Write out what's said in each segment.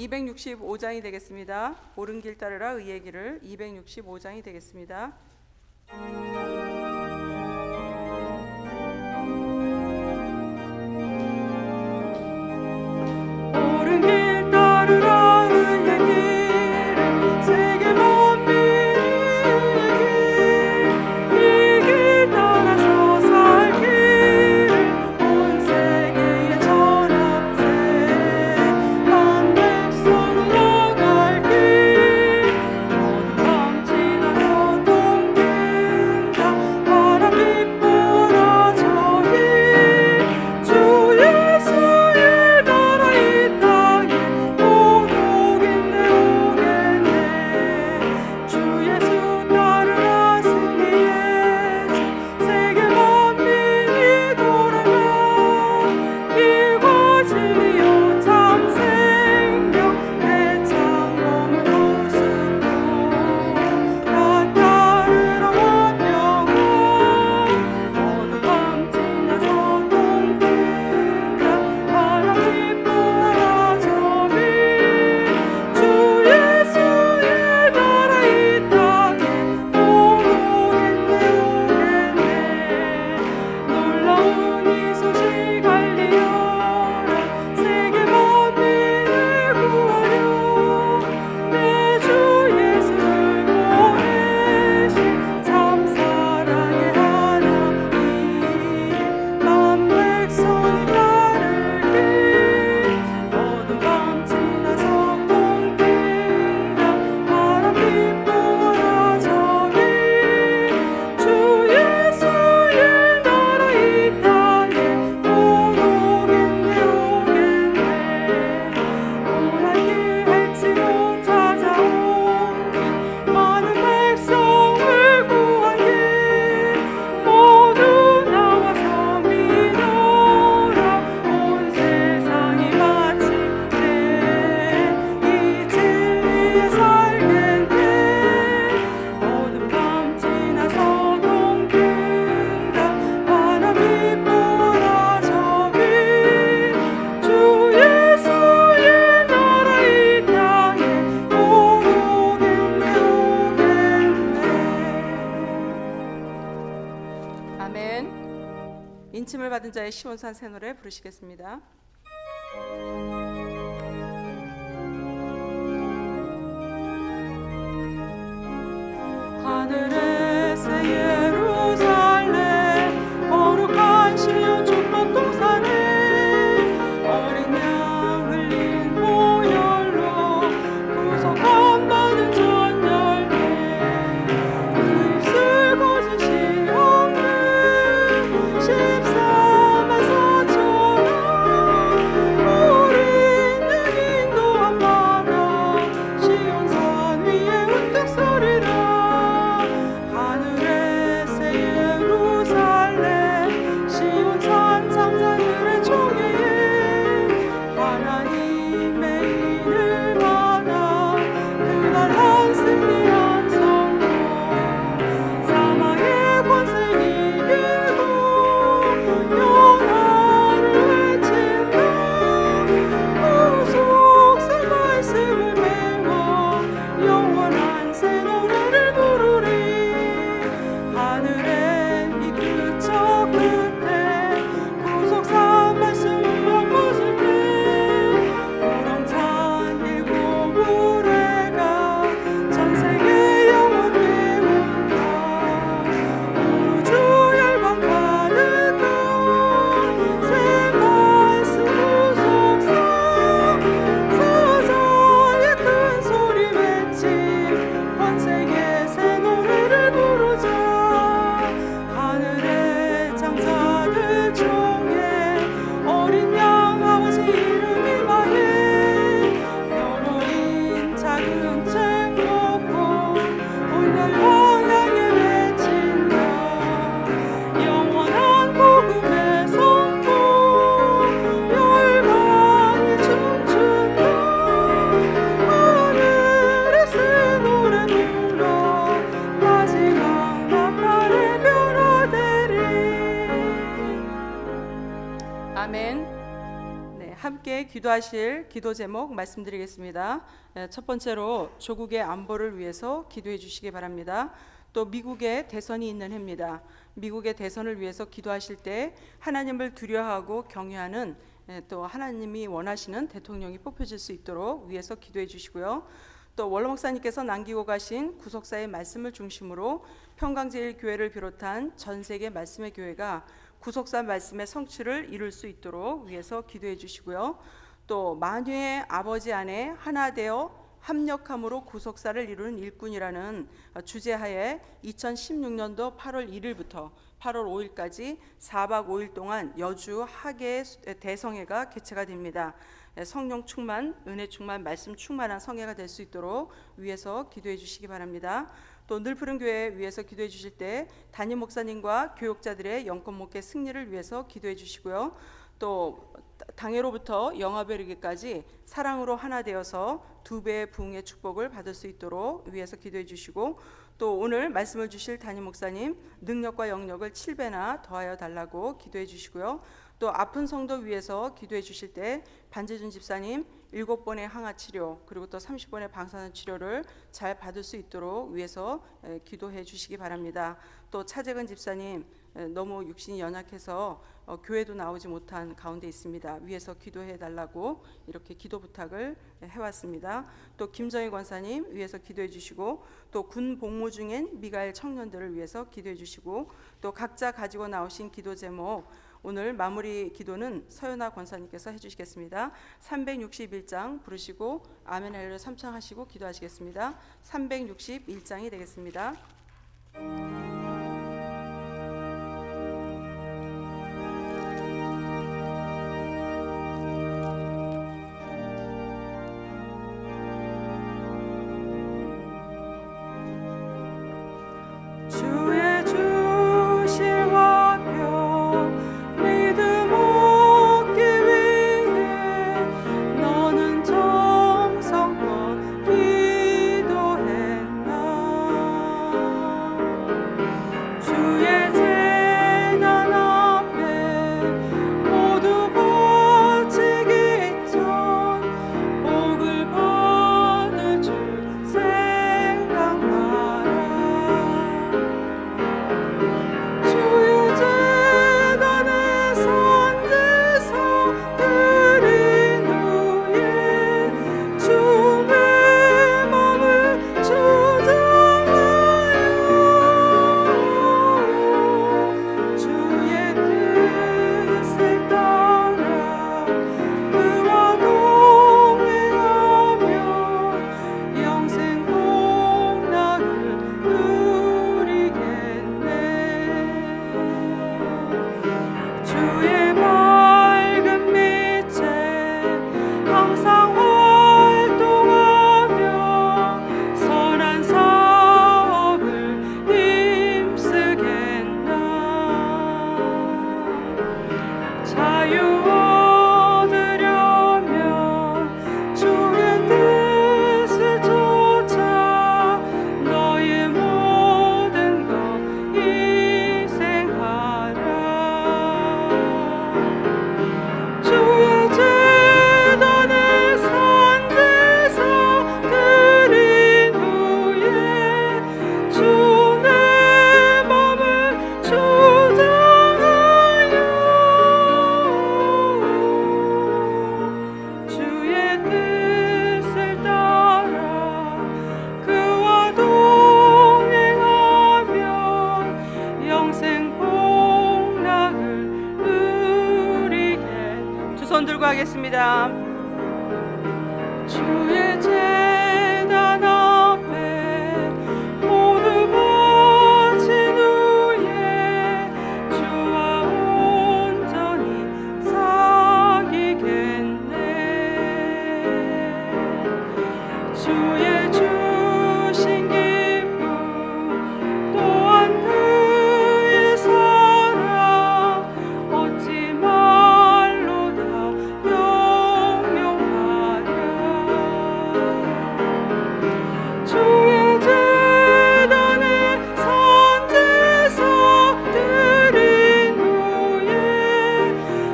265장이 되겠습니다. 옳은 길 따르라 의의 길을 265장이 되겠습니다. 옳은 길 따르라 의의 길을 세계 만민이 이 길 따라서 살 길을 온 세계에 전합세 만 백성 나갈 길 어둠 밤 지나서 동든다 바람 빛보라 저희 주 예수의 나라 이 땅에 곧 오겠네 오겠네 주 예수 따르라 승리의 주 세계 만민이 돌아가 길과 진리요 참 생명 내 창검을 보수고 다 따르라 완명한 어둠 밤 지나서 동든다 바람 빛보라 저리 주 예수의 나라 이 땅에 곧 오겠네 오겠네 놀라운 이 소식 알리어라 세계 만민을 구하려 내 주 예수를 보내신 참 사랑의 하나님 만 백성이 따르길 어둠 밤 지나서 동든다 바람 빛보라 저리 주 예수의 나라 이 땅에 곧 오겠네 오겠네 고난길 해치고 찾아온 많은 백성을 구하길 모두 나와서 믿어라 온 세상이 마침내 이 진리에 살겠네 어둠 밤 지나서 동든다 바람 빛보라 저리 주 예수의 나라 이 땅에 곧 오겠네 오겠네 아멘. 인침을 받은 자의 시온산 새 노래 부르시겠습니다. 하늘의 새 예루살렘 거룩한 시온 축복 동산에 어린 양 흘린 보혈로 구속함 받은 전 열매 그 입술 거짓이 없는 14만 4천원 우리 기도하실 기도 제목 말씀드리겠습니다. 첫 번째로 조국의 안보를 위해서 기도해 주시기 바랍니다. 또 미국의 대선이 있는 해입니다. 미국의 대선을 위해서 기도하실 때 하나님을 두려워하고 경외하는 또 하나님이 원하시는 대통령이 뽑혀질 수 있도록 위해서 기도해 주시고요. 또 원로 목사님께서 남기고 가신 구속사의 말씀을 중심으로 평강제일교회를 비롯한 전 세계 말씀의 교회가 구속사 말씀의 성취를 이룰 수 있도록 위해서 기도해 주시고요. 또 만유의 아버지 안에 하나 되어 합력함으로 구속사를 이루는 일꾼이라는 주제하에 2016년도 8월 1일부터 8월 5일까지 4박 5일 동안 여주 하계 대성회가 개최가 됩니다. 성령 충만, 은혜 충만, 말씀 충만한 성회가 될 수 있도록 위해서 기도해 주시기 바랍니다. 또 늘푸른 교회 위해서 기도해 주실 때 담임 목사님과 교육자들의 영권 목회 승리를 위해서 기도해 주시고요. 또 당회로부터 영화에 이르기까지 사랑으로 하나 되어서 두 배의 부흥의 축복을 받을 수 있도록 위해서 기도해 주시고, 또 오늘 말씀을 주실 담임 목사님 능력과 영역을 7배나 더하여 달라고 기도해 주시고요. 또 아픈 성도 위해서 기도해 주실 때 반재준 집사님 7번의 항아 치료 그리고 또 30번의 방사선 치료를 잘 받을 수 있도록 위해서 기도해 주시기 바랍니다. 또 차재근 집사님 너무 육신이 연약해서 교회도 나오지 못한 가운데 있습니다. 위해서 기도해 달라고 이렇게 기도 부탁을 해왔습니다. 또 김정희 권사님 위해서 기도해 주시고, 또 군 복무 중인 미가엘 청년들을 위해서 기도해 주시고, 또 각자 가지고 나오신 기도 제목 오늘 마무리 기도는 서연아 권사님께서 해주시겠습니다. 361장 부르시고 아멘 할렐루야 삼창하시고 기도하시겠습니다. 361장이 되겠습니다. 주의 주실 화평 믿음 얻기 위해 너는 정성껏 기도했나. 주의 제단 앞에 모두 바치기 전 복을 받을 줄 생각하라. 주의 제단에 선지서 드린 후에 주의 마음을 주장하여 주의 뜻을 따라 그와 동행하며 영생 복락을 누리겠네. 주의 밝은 빛에 항상 활동하며 선한 사업을 힘쓰겠나. 자유 얻으려면 주의 뜻을 쫓아 너의 모든 것 희생하라. 주의 제단에 선지서 드린 후에 주의 마음을 주장하여 주의 뜻을 따라 그와 동행하면 영생 복락을 누리게. 두 손 들고 하겠습니다. 주의 제단 앞에 모두 바친 후에 주와 온전히 사귀겠네. 주의 주신 기쁨 또한 그의 사랑 어찌 말로 다 영영하랴. 주의 제단에 선지서 드린 후에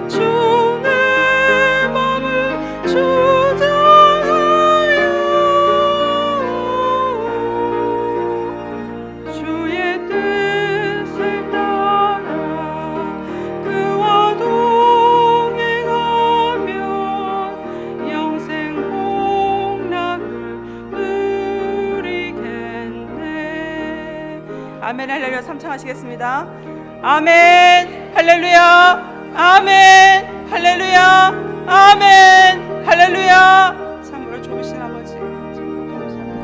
주의 마음을 아멘 할렐루야 3청 하시겠습니다. 아멘 할렐루야 아멘 할렐루야 아멘 할렐루야. 참으로 좋으신 아버지 감사합니다.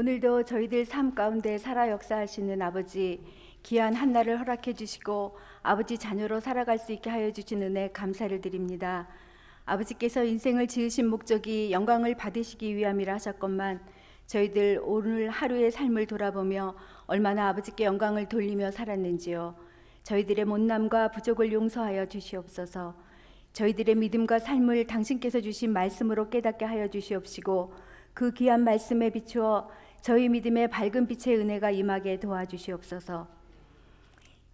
오늘도 저희들 삶 가운데 살아 역사하시는 아버지, 귀한 한날을 허락해 주시고 아버지 자녀로 살아갈 수 있게 하여 주신 은혜 감사를 드립니다. 아버지께서 인생을 지으신 목적이 영광을 받으시기 위함이라 하셨건만 저희들 오늘 하루의 삶을 돌아보며 얼마나 아버지께 영광을 돌리며 살았는지요. 저희들의 못남과 부족을 용서하여 주시옵소서. 저희들의 믿음과 삶을 당신께서 주신 말씀으로 깨닫게 하여 주시옵시고 그 귀한 말씀에 비추어 저희 믿음의 밝은 빛의 은혜가 임하게 도와주시옵소서.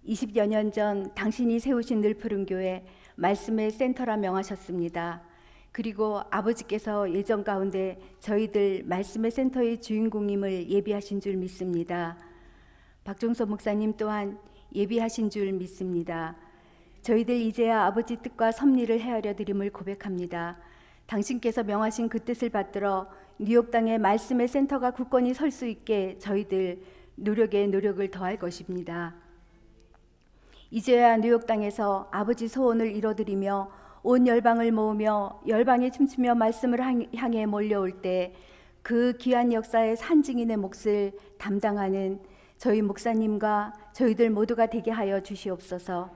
20여 년 전 당신이 세우신 늘푸른 교회 말씀의 센터라 명하셨습니다. 그리고 아버지께서 예정 가운데 저희들 말씀의 센터의 주인공임을 예비하신 줄 믿습니다. 박종서 목사님 또한 예비하신 줄 믿습니다. 저희들 이제야 아버지 뜻과 섭리를 헤아려 드림을 고백합니다. 당신께서 명하신 그 뜻을 받들어 뉴욕 땅의 말씀의 센터가 굳건히 설 수 있게 저희들 노력에 노력을 더할 것입니다. 이제야 뉴욕 땅에서 아버지 소원을 이뤄드리며 온 열방을 모으며 열방이 춤추며 말씀을 향해 몰려올 때 그 귀한 역사의 산증인의 몫을 담당하는 저희 목사님과 저희들 모두가 되게 하여 주시옵소서.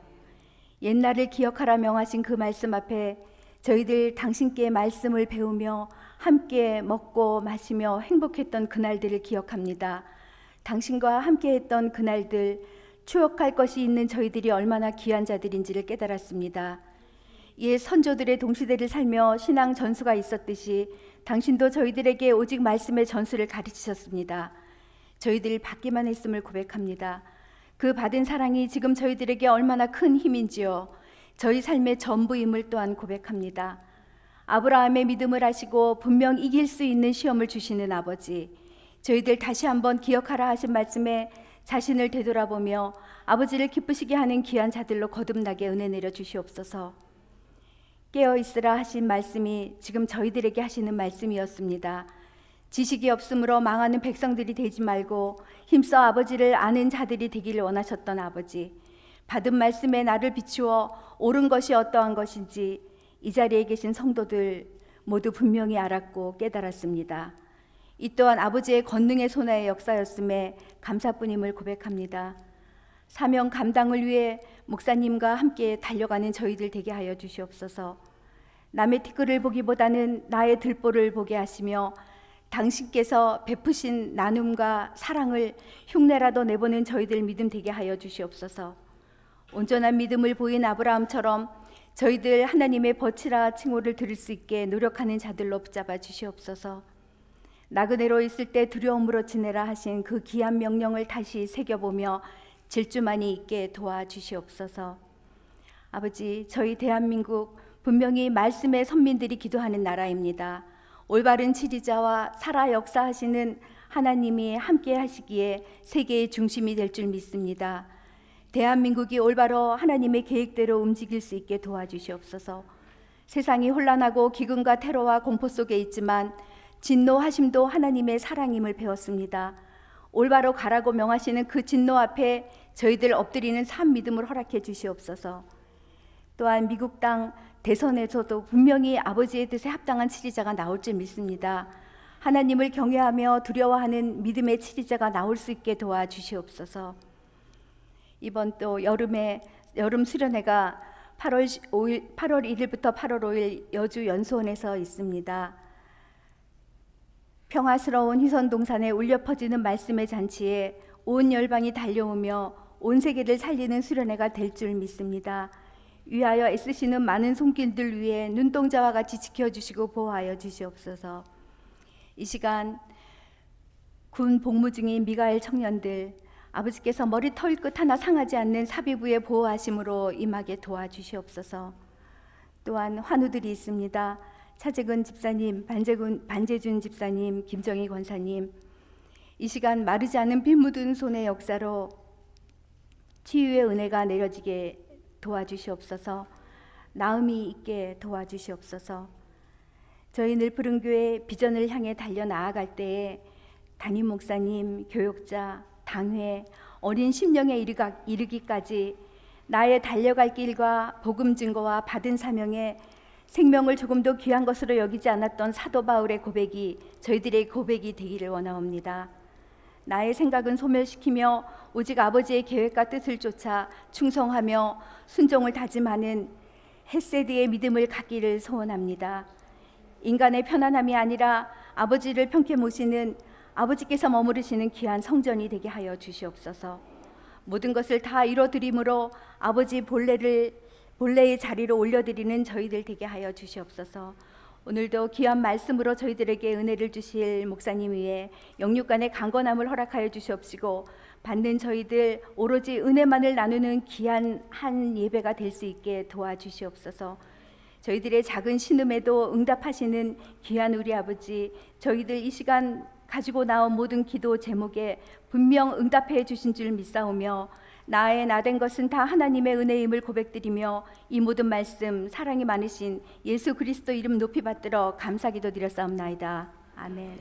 옛날을 기억하라 명하신 그 말씀 앞에 저희들 당신께 말씀을 배우며 함께 먹고 마시며 행복했던 그날들을 기억합니다. 당신과 함께했던 그날들, 추억할 것이 있는 저희들이 얼마나 귀한 자들인지를 깨달았습니다. 옛 선조들의 동시대를 살며 신앙 전수가 있었듯이 당신도 저희들에게 오직 말씀의 전수를 가르치셨습니다. 저희들 받기만 했음을 고백합니다. 그 받은 사랑이 지금 저희들에게 얼마나 큰 힘인지요. 저희 삶의 전부임을 또한 고백합니다. 아브라함의 믿음을 하시고 분명 이길 수 있는 시험을 주시는 아버지, 저희들 다시 한번 기억하라 하신 말씀에 자신을 되돌아보며 아버지를 기쁘시게 하는 귀한 자들로 거듭나게 은혜 내려 주시옵소서. 깨어 있으라 하신 말씀이 지금 저희들에게 하시는 말씀이었습니다. 지식이 없으므로 망하는 백성들이 되지 말고 힘써 아버지를 아는 자들이 되기를 원하셨던 아버지, 받은 말씀에 나를 비추어 옳은 것이 어떠한 것인지 이 자리에 계신 성도들 모두 분명히 알았고 깨달았습니다. 이 또한 아버지의 권능의 손아의 역사였음에 감사뿐임을 고백합니다. 사명 감당을 위해 목사님과 함께 달려가는 저희들 되게 하여 주시옵소서. 남의 티끌을 보기보다는 나의 들보를 보게 하시며 당신께서 베푸신 나눔과 사랑을 흉내라도 내보는 저희들 믿음 되게 하여 주시옵소서. 온전한 믿음을 보인 아브라함처럼 저희들 하나님의 버치라 칭호를 들을 수 있게 노력하는 자들로 붙잡아 주시옵소서. 나그네로 있을 때 두려움으로 지내라 하신 그 귀한 명령을 다시 새겨보며 질주만이 있게 도와주시옵소서. 아버지, 저희 대한민국 분명히 말씀의 선민들이 기도하는 나라입니다. 올바른 지리자와 살아 역사하시는 하나님이 함께 하시기에 세계의 중심이 될 줄 믿습니다. 대한민국이 올바로 하나님의 계획대로 움직일 수 있게 도와주시옵소서. 세상이 혼란하고 기근과 테러와 공포 속에 있지만 진노하심도 하나님의 사랑임을 배웠습니다. 올바로 가라고 명하시는 그 진노 앞에 저희들 엎드리는 산 믿음을 허락해 주시옵소서. 또한 미국 땅 대선에서도 분명히 아버지의 뜻에 합당한 치리자가 나올 줄 믿습니다. 하나님을 경외하며 두려워하는 믿음의 치리자가 나올 수 있게 도와주시옵소서. 이번 또 여름 수련회가 8월 1일부터 8월 5일 여주 연수원에서 있습니다. 평화스러운 희선동산에 울려 퍼지는 말씀의 잔치에 온 열방이 달려오며 온 세계를 살리는 수련회가 될 줄 믿습니다. 위하여 애쓰시는 많은 손길들 위해 눈동자와 같이 지켜주시고 보호하여 주시옵소서. 이 시간 군 복무 중인 미가엘 청년들, 아버지께서 머리 털 끝 하나 상하지 않는 사비부의 보호하심으로 임하게 도와주시옵소서. 또한 환우들이 있습니다. 차재근 집사님, 반재준 집사님, 김정희 권사님, 이 시간 마르지 않은 피 묻은 손의 역사로 치유의 은혜가 내려지게 도와주시옵소서. 나음이 있게 도와주시옵소서. 저희 늘푸른교회 비전을 향해 달려 나아갈 때에 담임 목사님, 교역자, 당회, 어린 심령에 이르기까지 나의 달려갈 길과 복음 증거와 받은 사명에 생명을 조금도 귀한 것으로 여기지 않았던 사도 바울의 고백이 저희들의 고백이 되기를 원하옵니다. 나의 생각은 소멸시키며 오직 아버지의 계획과 뜻을 쫓아 충성하며 순종을 다짐하는 헤세드의 믿음을 갖기를 소원합니다. 인간의 편안함이 아니라 아버지를 편케 모시는 아버지께서 머무르시는 귀한 성전이 되게 하여 주시옵소서. 모든 것을 다 이뤄드림으로 아버지 본래의 자리로 올려드리는 저희들 되게 하여 주시옵소서. 오늘도 귀한 말씀으로 저희들에게 은혜를 주실 목사님 위에 영육간의 강건함을 허락하여 주시옵시고 받는 저희들 오로지 은혜만을 나누는 귀한 한 예배가 될 수 있게 도와주시옵소서. 저희들의 작은 신음에도 응답하시는 귀한 우리 아버지, 저희들 이 시간 가지고 나온 모든 기도 제목에 분명 응답해 주신 줄 믿사오며 나의 나된 것은 다 하나님의 은혜임을 고백드리며 이 모든 말씀 사랑이 많으신 예수 그리스도 이름 높이 받들어 감사기도 드렸사옵나이다. 아멘.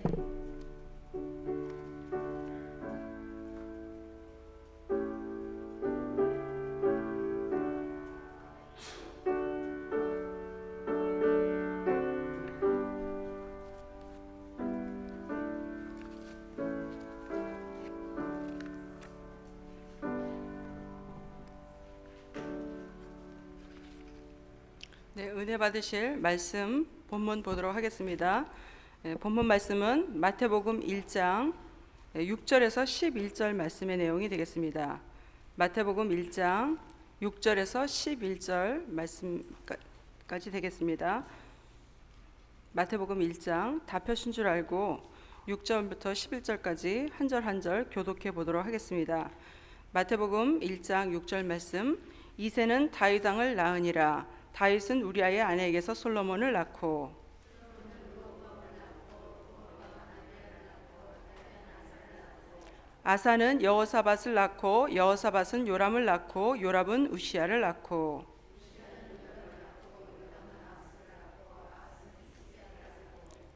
네, 은혜 받으실 말씀 본문 보도록 하겠습니다. 본문 말씀은 마태복음 1장 6절에서 11절 말씀의 내용이 되겠습니다. 마태복음 1장 6절에서 11절 말씀까지 되겠습니다. 마태복음 1장 다 펴신 줄 알고 6절부터 11절까지 한 절 한 절 교독해 보도록 하겠습니다. 마태복음 1장 6절 말씀, 이새는 다윗 왕을 낳으니라. 다윗은 우리아의 아내에게서 솔로몬을 낳고 아사는 여호사밧을 낳고 여호사밧은 요람을 낳고 요람은 우시야를 낳고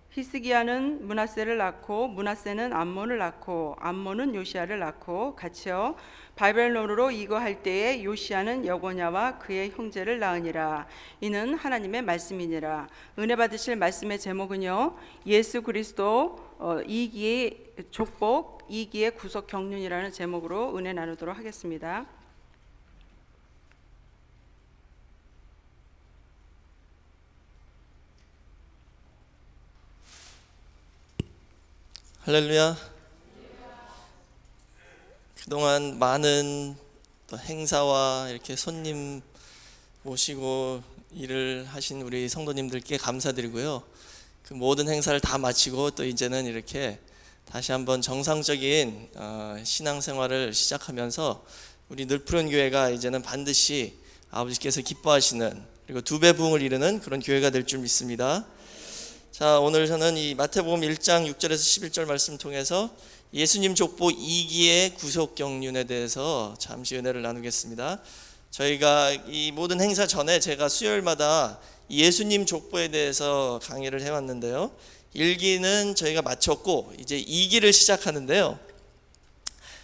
히스기야는 므낫세를 낳고 므낫세는 암몬을 낳고 암몬은 요시야를 낳고 같이요 바벨론으로 이거할 때에 요시야는 여고냐와 그의 형제를 낳으니라. 이는 하나님의 말씀이니라. 은혜 받으실 말씀의 제목은요 예수 그리스도 이기의 족복 이기의 구속 경륜이라는 제목으로 은혜 나누도록 하겠습니다. 할렐루야. 그동안 많은 또 행사와 이렇게 손님 모시고 일을 하신 우리 성도님들께 감사드리고요. 그 모든 행사를 다 마치고 또 이제는 이렇게 다시 한번 정상적인 신앙생활을 시작하면서 우리 늘푸른 교회가 이제는 반드시 아버지께서 기뻐하시는 그리고 두 배 부흥을 이루는 그런 교회가 될 줄 믿습니다. 자, 오늘 저는 이 마태복음 1장 6절에서 11절 말씀 통해서 예수님 족보 2기의 구속 경륜에 대해서 잠시 은혜를 나누겠습니다. 저희가 이 모든 행사 전에 제가 수요일마다 예수님 족보에 대해서 강의를 해왔는데요. 1기는 저희가 마쳤고 이제 2기를 시작하는데요.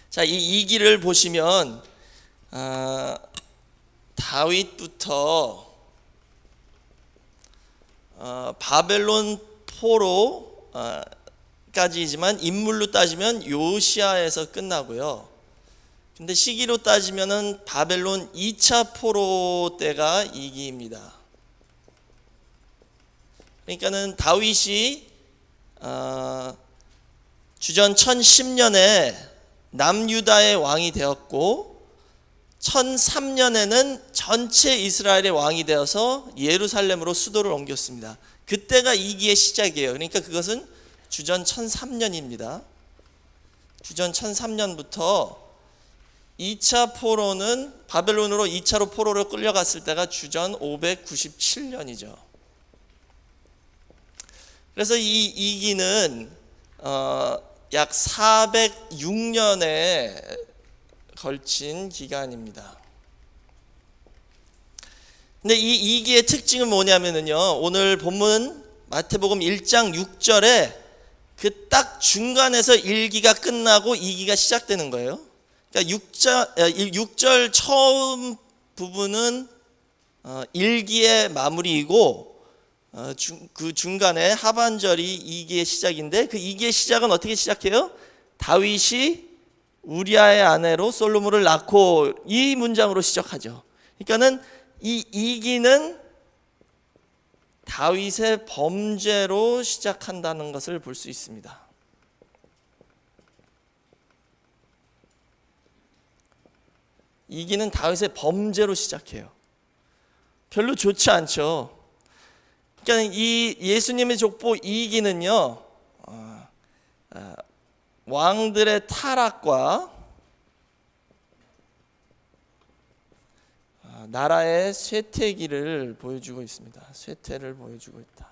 자, 이 2기를 보시면 다윗부터 바벨론 포로까지이지만 인물로 따지면 요시야에서 끝나고요. 근데 시기로 따지면은 바벨론 2차 포로 때가 2기입니다. 그러니까는 다윗이 주전 1010년에 남유다의 왕이 되었고 1003년에는 전체 이스라엘의 왕이 되어서 예루살렘으로 수도를 옮겼습니다. 그때가 2기의 시작이에요. 그러니까 그것은 주전 1003년입니다. 주전 1003년부터 2차 포로는 바벨론으로 2차로 포로로 끌려갔을 때가 주전 597년이죠. 그래서 이 2기는 약 406년에 걸친 기간입니다. 근데 이 2기의 특징은 뭐냐면요. 오늘 본문 마태복음 1장 6절에 그 딱 중간에서 1기가 끝나고 2기가 시작되는 거예요. 그러니까 6절 처음 부분은 1기의 마무리이고 그 중간에 하반절이 2기의 시작인데 그 2기의 시작은 어떻게 시작해요? 다윗이 우리아의 아내로 솔로몬을 낳고 이 문장으로 시작하죠. 그러니까는 이 2기는 다윗의 범죄로 시작한다는 것을 볼 수 있습니다. 이 기는 다윗의 범죄로 시작해요. 별로 좋지 않죠. 그러니까 이 예수님의 족보 2기는요 왕들의 타락과 나라의 쇠퇴기를 보여주고 있습니다. 쇠퇴를 보여주고 있다.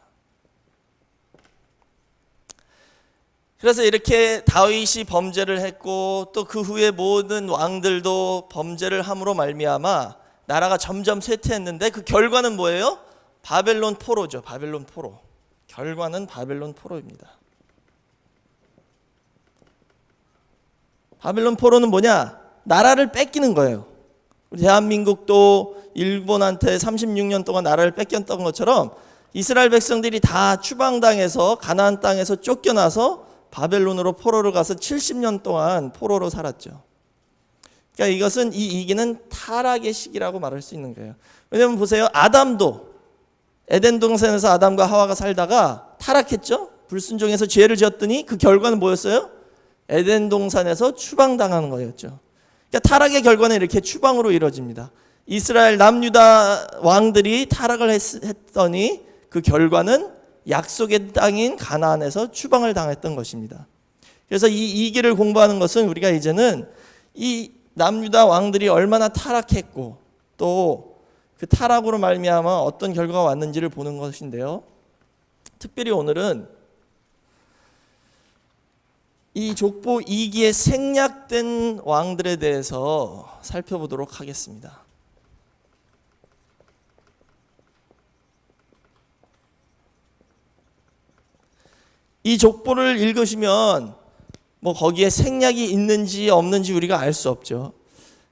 그래서 이렇게 다윗이 범죄를 했고 또 그 후에 모든 왕들도 범죄를 함으로 말미암아 나라가 점점 쇠퇴했는데 그 결과는 뭐예요? 바벨론 포로죠. 바벨론 포로. 결과는 바벨론 포로입니다. 바벨론 포로는 뭐냐? 나라를 뺏기는 거예요. 우리 대한민국도 일본한테 36년 동안 나라를 뺏겼던 것처럼 이스라엘 백성들이 다 추방당해서 가나안 땅에서 쫓겨나서 바벨론으로 포로를 가서 70년 동안 포로로 살았죠. 그러니까 이것은 이 2기는 타락의 시기라고 말할 수 있는 거예요. 왜냐하면 보세요. 아담도 에덴 동산에서 아담과 하와가 살다가 타락했죠. 불순종해서 죄를 지었더니 그 결과는 뭐였어요? 에덴 동산에서 추방당하는 거였죠. 그러니까 타락의 결과는 이렇게 추방으로 이루어집니다. 이스라엘 남유다 왕들이 타락을 했더니 그 결과는 약속의 땅인 가나안에서 추방을 당했던 것입니다. 그래서 이 2기를 공부하는 것은 우리가 이제는 이 남유다 왕들이 얼마나 타락했고 또 그 타락으로 말미암아 어떤 결과가 왔는지를 보는 것인데요. 특별히 오늘은 이 족보 2기에 생략된 왕들에 대해서 살펴보도록 하겠습니다. 이 족보를 읽으시면 뭐 거기에 생략이 있는지 없는지 우리가 알 수 없죠.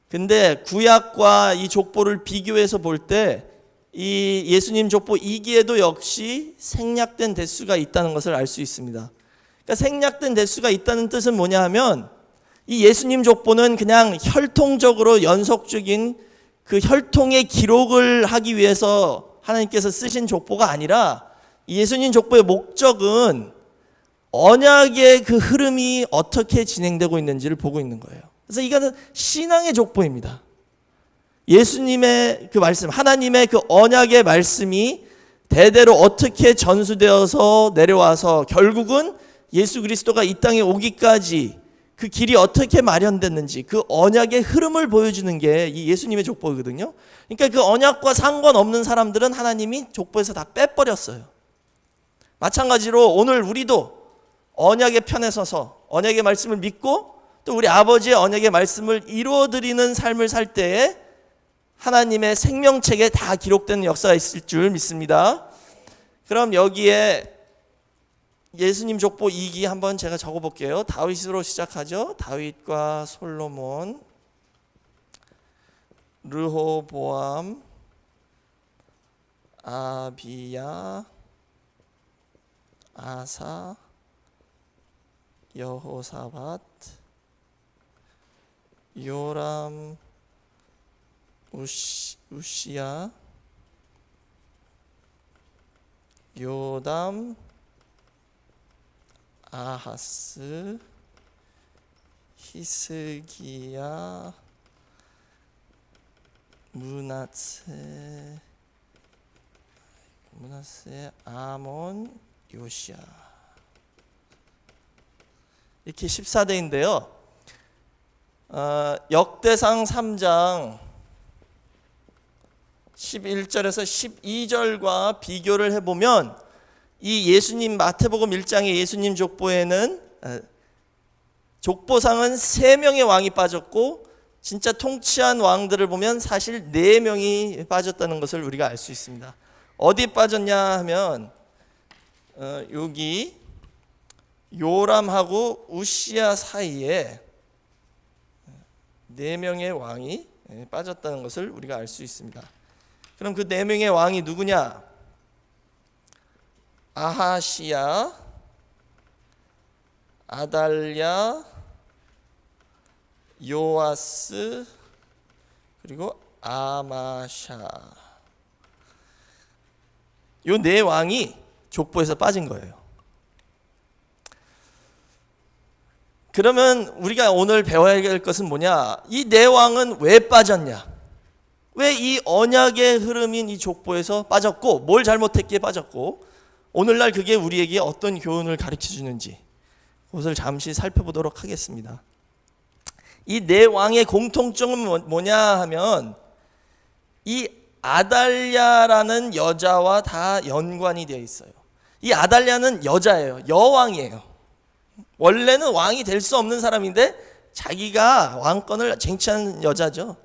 근데 구약과 이 족보를 비교해서 볼 때 이 예수님 족보 2기에도 역시 생략된 대수가 있다는 것을 알 수 있습니다. 그러니까 생략된 대수가 있다는 뜻은 뭐냐 하면 이 예수님 족보는 그냥 혈통적으로 연속적인 그 혈통의 기록을 하기 위해서 하나님께서 쓰신 족보가 아니라 예수님 족보의 목적은 언약의 그 흐름이 어떻게 진행되고 있는지를 보고 있는 거예요. 그래서 이거는 신앙의 족보입니다. 예수님의 그 말씀, 하나님의 그 언약의 말씀이 대대로 어떻게 전수되어서 내려와서 결국은 예수 그리스도가 이 땅에 오기까지 그 길이 어떻게 마련됐는지 그 언약의 흐름을 보여주는 게 이 예수님의 족보거든요. 그러니까 그 언약과 상관없는 사람들은 하나님이 족보에서 다 빼버렸어요. 마찬가지로 오늘 우리도 언약의 편에 서서 언약의 말씀을 믿고 또 우리 아버지의 언약의 말씀을 이루어드리는 삶을 살 때에 하나님의 생명책에 다 기록되는 역사가 있을 줄 믿습니다. 그럼 여기에 예수님 족보 2기 한번 제가 적어볼게요. 다윗으로 시작하죠. 다윗과 솔로몬, 르호보암, 아비야, 아사, 여호사밧, 요람, 우시야, 요담, 아하스, 히스기야, 므낫세, 아몬, 요시야. 이렇게 14대인데요. 역대상 3장 11절에서 12절과 비교를 해보면 이 예수님 마태복음 1장의 예수님 족보에는 족보상은 3명의 왕이 빠졌고 진짜 통치한 왕들을 보면 사실 4명이 빠졌다는 것을 우리가 알 수 있습니다. 어디 빠졌냐 하면 여기 요람하고 우시야 사이에 4명의 왕이 빠졌다는 것을 우리가 알 수 있습니다. 그럼 그 4명의 왕이 누구냐? 아하시야, 아달랴, 요아스, 그리고 아마샤. 요 4왕이 족보에서 빠진 거예요. 그러면 우리가 오늘 배워야 할 것은 뭐냐? 이 4왕은 왜 빠졌냐? 왜 이 언약의 흐름인 이 족보에서 빠졌고 뭘 잘못했기에 빠졌고 오늘날 그게 우리에게 어떤 교훈을 가르쳐 주는지 그것을 잠시 살펴보도록 하겠습니다. 이 4왕의 공통점은 뭐냐 하면 이 아달랴라는 여자와 다 연관이 되어 있어요. 이 아달랴는 여자예요. 여왕이에요. 원래는 왕이 될 수 없는 사람인데 자기가 왕권을 쟁취한 여자죠.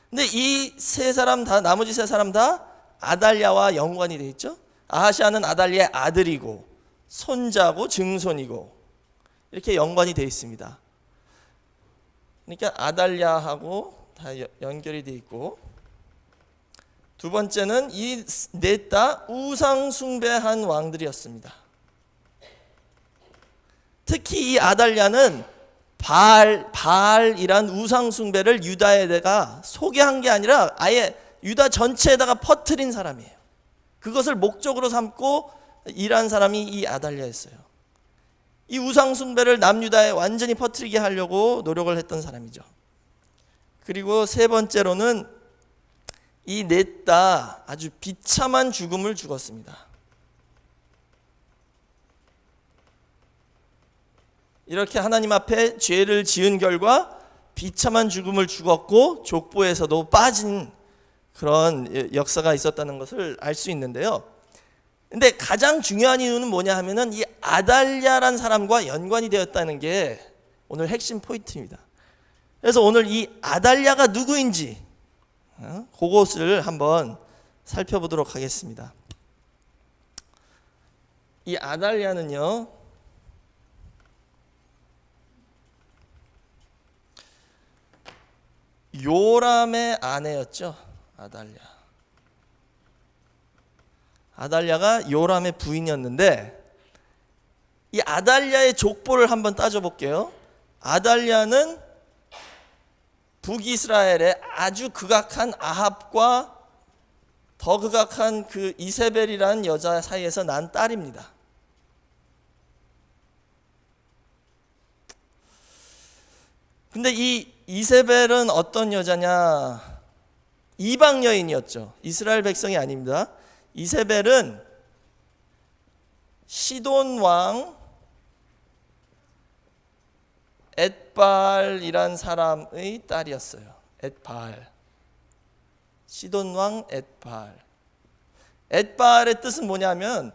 근데 이 3사람 다, 나머지 3사람 다 아달랴와 연관이 되어 있죠. 아하시아는 아달랴의 아들이고 손자고 증손이고 이렇게 연관이 되어 있습니다. 그러니까 아달랴하고 다 연결이 되어 있고, 두 번째는 이 4 우상 숭배한 왕들이었습니다. 특히 이 아달랴는 바알이란 우상 숭배를 유다에다가 소개한 게 아니라 아예 유다 전체에다가 퍼뜨린 사람이에요. 그것을 목적으로 삼고 일한 사람이 이 아달랴였어요. 이 우상 숭배를 남유다에 완전히 퍼뜨리게 하려고 노력을 했던 사람이죠. 그리고 3번째로는 이 4 아주 비참한 죽음을 죽었습니다. 이렇게 하나님 앞에 죄를 지은 결과 비참한 죽음을 죽었고 족보에서도 빠진 그런 역사가 있었다는 것을 알 수 있는데요. 근데 가장 중요한 이유는 뭐냐 하면은 이 아달랴란 사람과 연관이 되었다는 게 오늘 핵심 포인트입니다. 그래서 오늘 이 아달랴가 누구인지 그것을 한번 살펴보도록 하겠습니다. 이 아달랴는요, 요람의 아내였죠. 아달랴가 요람의 부인이었는데, 이 아달랴의 족보를 한번 따져볼게요. 아달랴는 북이스라엘의 아주 극악한 아합과 더 극악한 그 이세벨이라는 여자 사이에서 난 딸입니다. 근데 이 이세벨은 어떤 여자냐? 이방 여인이었죠. 이스라엘 백성이 아닙니다. 이세벨은 시돈 왕 엣발이란 사람의 딸이었어요. 엣발. 시돈 왕 엣발. 엣발의 뜻은 뭐냐면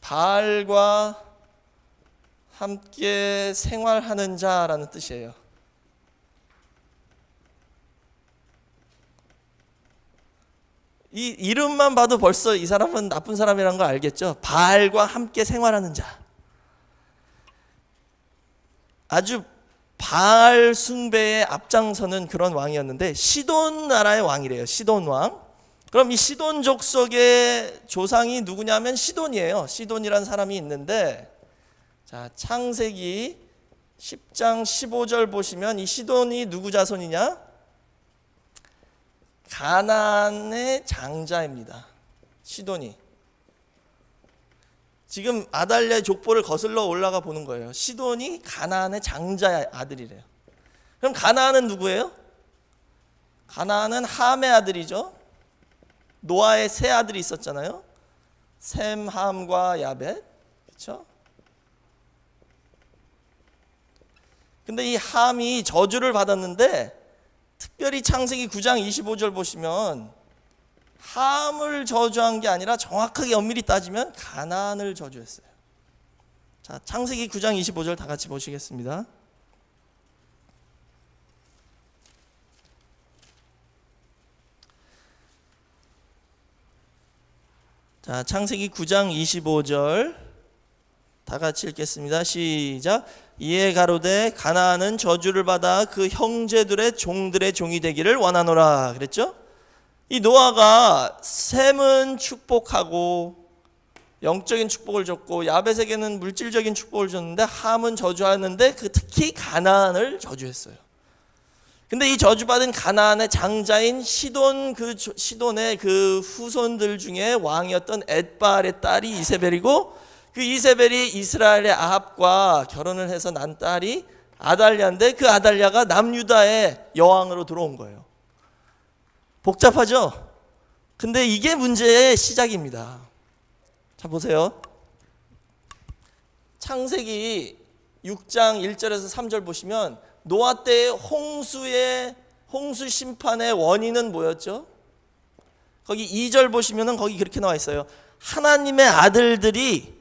바알과 함께 생활하는 자라는 뜻이에요. 이 이름만 봐도 벌써 이 사람은 나쁜 사람이라는 거 알겠죠? 바알과 함께 생활하는 자. 아주 바알 숭배에 앞장서는 그런 왕이었는데 시돈 나라의 왕이래요. 시돈 왕. 그럼 이 시돈 족속의 조상이 누구냐면 시돈이에요. 시돈이라는 사람이 있는데, 자, 창세기 10장 15절 보시면 이 시돈이 누구 자손이냐? 가나안의 장자입니다. 시돈이. 지금 아달랴의 족보를 거슬러 올라가 보는 거예요. 시돈이 가나안의 장자의 아들이래요. 그럼 가나안은 누구예요? 가나안은 함의 아들이죠. 노아의 세 아들이 있었잖아요. 셈, 함과 야벳. 그렇죠? 근데 이 함이 저주를 받았는데, 특별히 창세기 9장 25절 보시면 함을 저주한 게 아니라 정확하게 엄밀히 따지면 가나안을 저주했어요. 자, 창세기 9장 25절 다 같이 보시겠습니다. 자, 창세기 9장 25절 다 같이 읽겠습니다. 시작. 이에 가로되 가나안은 저주를 받아 그 형제들의 종들의 종이 되기를 원하노라. 그랬죠? 이 노아가 셈은 축복하고 영적인 축복을 줬고 야벳에게는 물질적인 축복을 줬는데 함은 저주하는데 그 특히 가나안을 저주했어요. 근데 이 저주받은 가나안의 장자인 시돈, 시돈의 그 후손들 중에 왕이었던 엣발의 딸이 이세벨이고, 그 이세벨이 이스라엘의 아합과 결혼을 해서 난 딸이 아달랴인데, 그 아달랴가 남유다의 여왕으로 들어온 거예요. 복잡하죠? 근데 이게 문제의 시작입니다. 자, 보세요. 창세기 6장 1절에서 3절 보시면 노아 때의 홍수 심판의 원인은 뭐였죠? 거기 2절 보시면은 거기 그렇게 나와 있어요. 하나님의 아들들이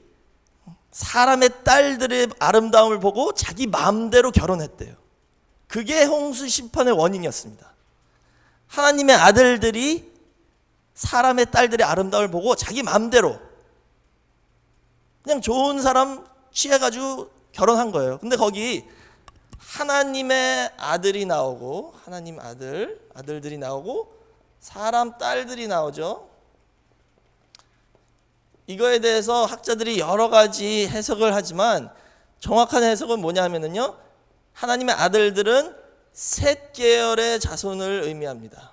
사람의 딸들의 아름다움을 보고 자기 마음대로 결혼했대요. 그게 홍수 심판의 원인이었습니다. 하나님의 아들들이 사람의 딸들의 아름다움을 보고 자기 마음대로 그냥 좋은 사람 취해가지고 결혼한 거예요. 근데 거기 하나님의 아들이 나오고, 하나님 아들들이 나오고, 사람 딸들이 나오죠. 이거에 대해서 학자들이 여러 가지 해석을 하지만 정확한 해석은 뭐냐면요, 하나님의 아들들은 셋 계열의 자손을 의미합니다.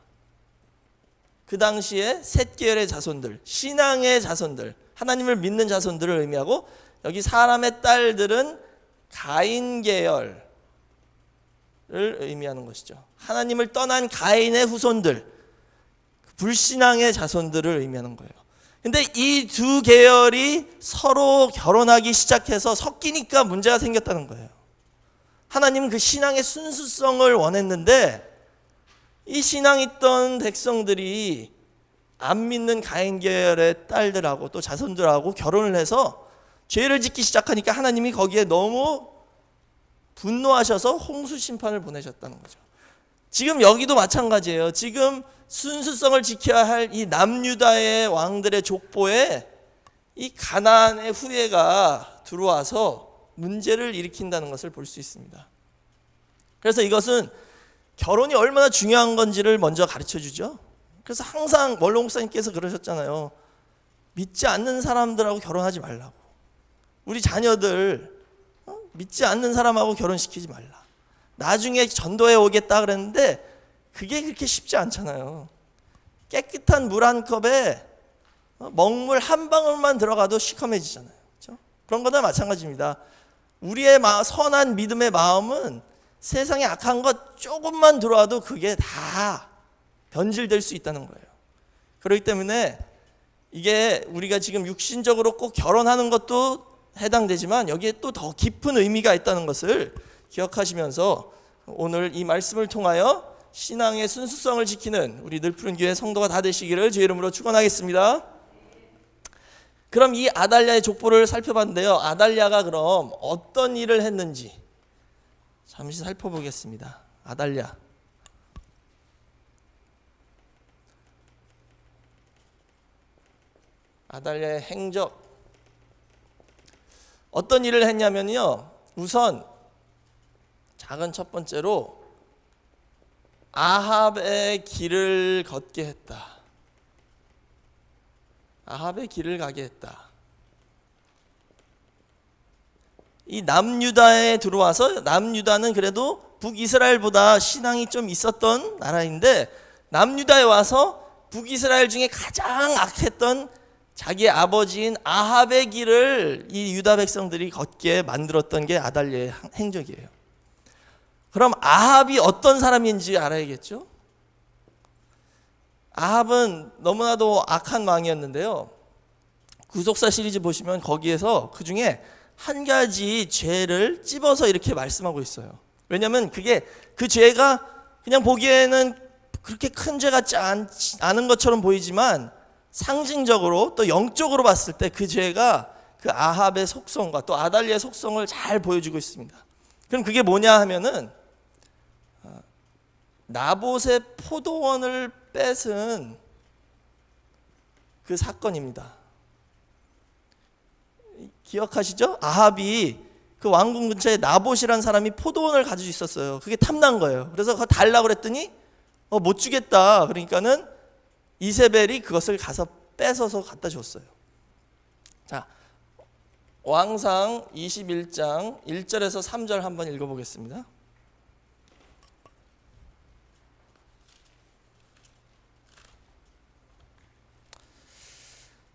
그 당시에 셋 계열의 자손들, 신앙의 자손들, 하나님을 믿는 자손들을 의미하고, 여기 사람의 딸들은 가인 계열을 의미하는 것이죠. 하나님을 떠난 가인의 후손들, 불신앙의 자손들을 의미하는 거예요. 근데 이 두 계열이 서로 결혼하기 시작해서 섞이니까 문제가 생겼다는 거예요. 하나님은 그 신앙의 순수성을 원했는데 이 신앙 있던 백성들이 안 믿는 가인 계열의 딸들하고 또 자손들하고 결혼을 해서 죄를 짓기 시작하니까 하나님이 거기에 너무 분노하셔서 홍수 심판을 보내셨다는 거죠. 지금 여기도 마찬가지예요. 지금 순수성을 지켜야 할 이 남유다의 왕들의 족보에 이 가나안의 후예가 들어와서 문제를 일으킨다는 것을 볼 수 있습니다. 그래서 이것은 결혼이 얼마나 중요한 건지를 먼저 가르쳐 주죠. 그래서 항상 원로 목사님께서 그러셨잖아요. 믿지 않는 사람들하고 결혼하지 말라고. 우리 자녀들 믿지 않는 사람하고 결혼시키지 말라. 나중에 전도해 오겠다 그랬는데 그게 그렇게 쉽지 않잖아요. 깨끗한 물 한 컵에 먹물 한 방울만 들어가도 시커매지잖아요. 그렇죠? 그런 거나 마찬가지입니다. 우리의 선한 믿음의 마음은 세상에 악한 것 조금만 들어와도 그게 다 변질될 수 있다는 거예요. 그렇기 때문에 이게 우리가 지금 육신적으로 꼭 결혼하는 것도 해당되지만 여기에 또 더 깊은 의미가 있다는 것을 기억하시면서 오늘 이 말씀을 통하여 신앙의 순수성을 지키는 우리 늘푸른 교회 성도가 다 되시기를 주의 이름으로 축원하겠습니다. 그럼 이 아달랴의 족보를 살펴봤는데요. 아달랴가 그럼 어떤 일을 했는지 잠시 살펴보겠습니다. 아달랴. 아달랴의 행적. 어떤 일을 했냐면요. 우선 작은 첫 번째로 아합의 길을 걷게 했다. 아합의 길을 가게 했다. 이 남유다에 들어와서 남유다는 그래도 북이스라엘보다 신앙이 좀 있었던 나라인데 남유다에 와서 북이스라엘 중에 가장 악했던 자기의 아버지인 아합의 길을 이 유다 백성들이 걷게 만들었던 게 아달랴의 행적이에요. 그럼 아합이 어떤 사람인지 알아야겠죠? 아합은 너무나도 악한 왕이었는데요. 구속사 시리즈 보시면 거기에서 그 중에 한 가지 죄를 찝어서 이렇게 말씀하고 있어요. 왜냐하면 그게 그 죄가 그냥 보기에는 그렇게 큰 죄 같지 않은 것처럼 보이지만 상징적으로 또 영적으로 봤을 때 그 죄가 그 아합의 속성과 또 아달랴의 속성을 잘 보여주고 있습니다. 그럼 그게 뭐냐 하면은 나봇의 포도원을 뺏은 그 사건입니다. 기억하시죠? 아합이 그 왕궁 근처에 나봇이라는 사람이 포도원을 가지고 있었어요. 그게 탐난 거예요. 그래서 그거 달라고 그랬더니 못 주겠다. 그러니까는 이세벨이 그것을 가서 뺏어서 갖다 줬어요. 자, 왕상 21장 1절에서 3절 한번 읽어보겠습니다.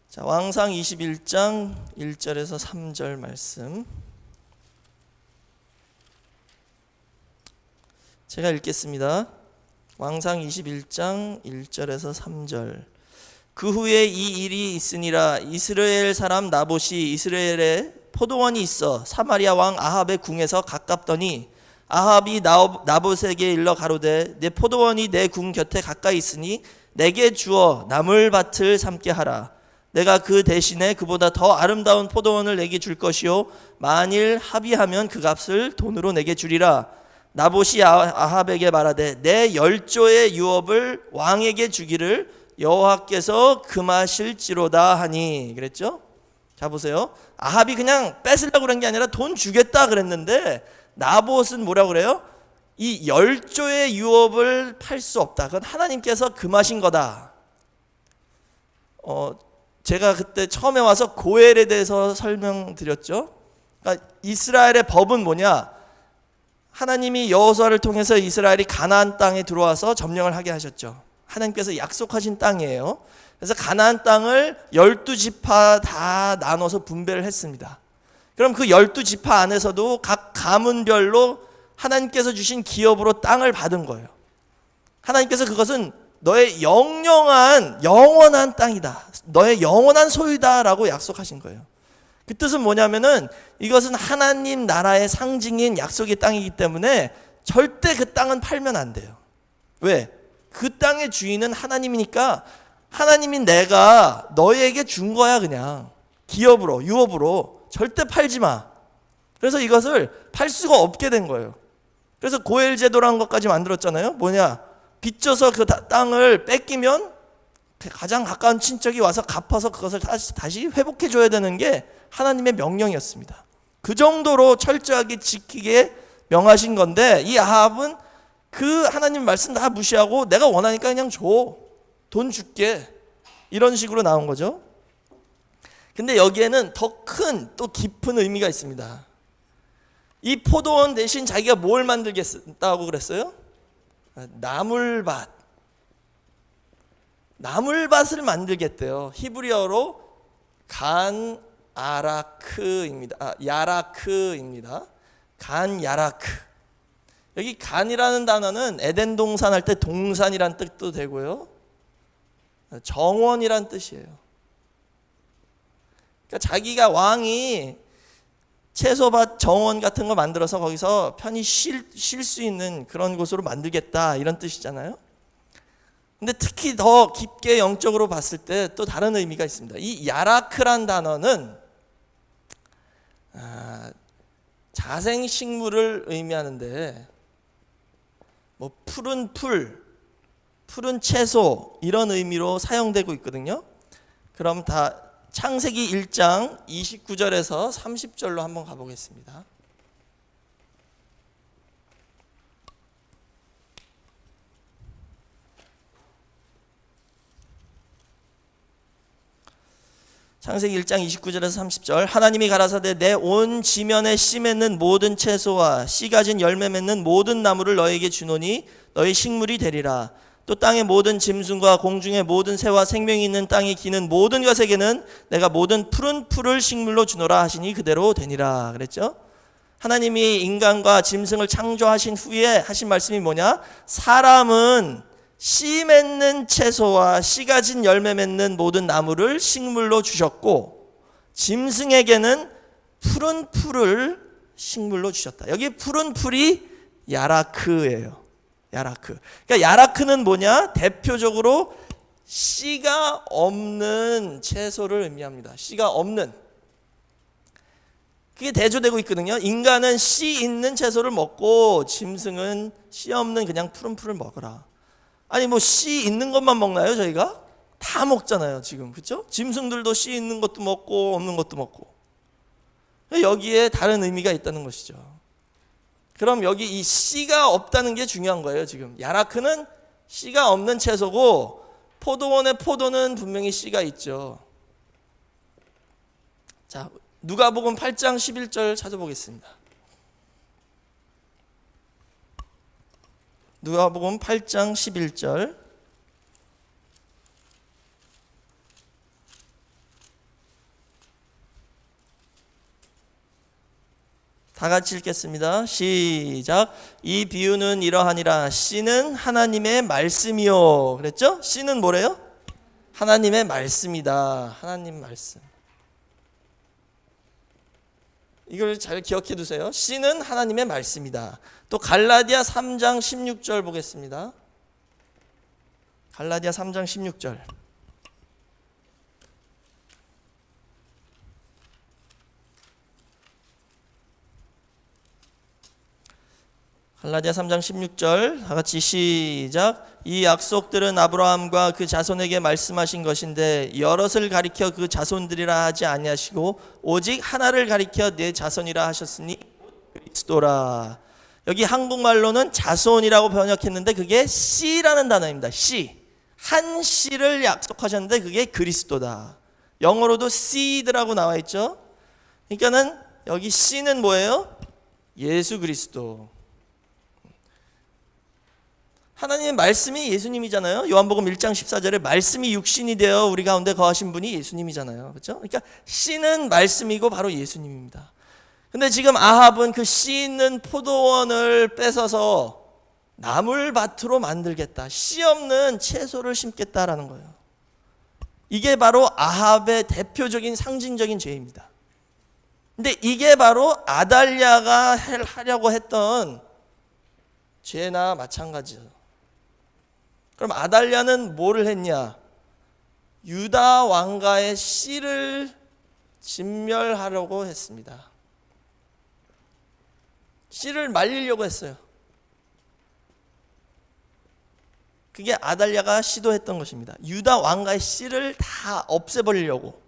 자, 왕상 21장 1절에서 3절 말씀 제가 읽겠습니다. 왕상 21장 1절에서 3절. 그 후에 이 일이 있으니라. 이스라엘 사람 나봇이 이스라엘에 포도원이 있어 사마리아 왕 아합의 궁에서 가깝더니 아합이 나봇에게 일러 가로되 내 포도원이 내 궁 곁에 가까이 있으니 내게 주어 나물밭을 삼게 하라. 내가 그 대신에 그보다 더 아름다운 포도원을 내게 줄 것이요 만일 합의하면 그 값을 돈으로 내게 주리라. 나봇이 아합에게 말하되 내 10조의 유업을 왕에게 주기를 여호와께서 금하실지로다 하니. 그랬죠? 자 보세요. 아합이 그냥 뺏으려고 그런 게 아니라 돈 주겠다 그랬는데 나봇은 뭐라고 그래요? 이 10조의 유업을 팔 수 없다. 그건 하나님께서 금하신 거다. 제가 그때 처음에 와서 고엘에 대해서 설명드렸죠. 그러니까 이스라엘의 법은 뭐냐? 하나님이 여호수아를 통해서 이스라엘이 가나안 땅에 들어와서 점령을 하게 하셨죠. 하나님께서 약속하신 땅이에요. 그래서 가나안 땅을 12지파 다 나눠서 분배를 했습니다. 그럼 그 12지파 안에서도 각 가문별로 하나님께서 주신 기업으로 땅을 받은 거예요. 하나님께서 그것은 너의 영원한 땅이다. 너의 영원한 소유다라고 약속하신 거예요. 그 뜻은 뭐냐면은 이것은 하나님 나라의 상징인 약속의 땅이기 때문에 절대 그 땅은 팔면 안 돼요. 왜? 그 땅의 주인은 하나님이니까 하나님이 내가 너희에게 준 거야. 그냥 기업으로, 유업으로. 절대 팔지 마. 그래서 이것을 팔 수가 없게 된 거예요. 그래서 고엘 제도라는 것까지 만들었잖아요. 뭐냐, 빚져서 그 땅을 뺏기면 가장 가까운 친척이 와서 갚아서 그것을 다시 회복해 줘야 되는 게 하나님의 명령이었습니다. 그 정도로 철저하게 지키게 명하신 건데, 이 아합은 그 하나님 말씀 다 무시하고 내가 원하니까 그냥 줘, 돈 줄게, 이런 식으로 나온 거죠. 근데 여기에는 더 큰 또 깊은 의미가 있습니다. 이 포도원 대신 자기가 뭘 만들겠다고 그랬어요? 나물밭을 만들겠대요. 히브리어로 간 아라크입니다. 야라크입니다. 간 야라크. 여기 간이라는 단어는 에덴 동산 할 때 동산이란 뜻도 되고요, 정원이란 뜻이에요. 그러니까 자기가 왕이 채소밭 정원 같은 거 만들어서 거기서 편히 쉴 수 있는 그런 곳으로 만들겠다, 이런 뜻이잖아요. 근데 특히 더 깊게 영적으로 봤을 때 또 다른 의미가 있습니다. 이 야라크란 단어는 자생식물을 의미하는데, 뭐 푸른 풀, 푸른 채소, 이런 의미로 사용되고 있거든요. 그럼 다 창세기 1장 29절에서 30절로 한번 가보겠습니다. 창세기 1장 29절에서 30절. 하나님이 가라사대 내 온 지면에 씨 맺는 모든 채소와 씨 가진 열매 맺는 모든 나무를 너에게 주노니 너희 식물이 되리라. 또 땅의 모든 짐승과 공중의 모든 새와 생명이 있는 땅에 기는 모든 것에게는 내가 모든 푸른 풀을 식물로 주노라 하시니 그대로 되니라 그랬죠. 하나님이 인간과 짐승을 창조하신 후에 하신 말씀이 뭐냐? 사람은 씨 맺는 채소와 씨 가진 열매 맺는 모든 나무를 식물로 주셨고, 짐승에게는 푸른 풀을 식물로 주셨다. 여기 푸른 풀이 야라크예요. 야라크. 그러니까 야라크는 뭐냐? 대표적으로 씨가 없는 채소를 의미합니다. 씨가 없는. 그게 대조되고 있거든요. 인간은 씨 있는 채소를 먹고 짐승은 씨 없는 그냥 푸른 풀을 먹어라. 아니 뭐 씨 있는 것만 먹나요? 저희가 다 먹잖아요 지금, 그렇죠? 짐승들도 씨 있는 것도 먹고 없는 것도 먹고. 여기에 다른 의미가 있다는 것이죠. 그럼 여기 이 씨가 없다는 게 중요한 거예요. 지금 야라크는 씨가 없는 채소고, 포도원의 포도는 분명히 씨가 있죠. 자, 누가복음 8장 11절 찾아보겠습니다. 누가복음 8장 11절. 다 같이 읽겠습니다. 시작. 이 비유는 이러하니라. 씨는 하나님의 말씀이요. 그랬죠? 씨는 뭐래요? 하나님의 말씀이다. 하나님 말씀. 이걸 잘 기억해 두세요. 씨는 하나님의 말씀이다. 또 갈라디아 3장 16절 보겠습니다. 갈라디아 3장 16절. 갈라디아 3장 16절 다 같이 시작. 이 약속들은 아브라함과 그 자손에게 말씀하신 것인데 여럿을 가리켜 그 자손들이라 하지 아니하시고 오직 하나를 가리켜 내 자손이라 하셨으니 그리스도라. 여기 한국말로는 자손이라고 번역했는데 그게 씨라는 단어입니다. 씨. 한 씨를 약속하셨는데 그게 그리스도다. 영어로도 seed라고 나와 있죠. 그러니까는 여기 씨는 뭐예요? 예수 그리스도. 하나님의 말씀이 예수님이잖아요. 요한복음 1장 14절에 말씀이 육신이 되어 우리 가운데 거하신 분이 예수님이잖아요. 그렇죠? 그러니까 씨는 말씀이고 바로 예수님입니다. 근데 지금 아합은 그 씨 있는 포도원을 뺏어서 나물밭으로 만들겠다. 씨 없는 채소를 심겠다라는 거예요. 이게 바로 아합의 대표적인 상징적인 죄입니다. 근데 이게 바로 아달랴가 하려고 했던 죄나 마찬가지죠. 그럼 아달랴는 뭐를 했냐? 유다 왕가의 씨를 진멸하려고 했습니다. 씨를 말리려고 했어요. 그게 아달랴가 시도했던 것입니다. 유다 왕가의 씨를 다 없애버리려고.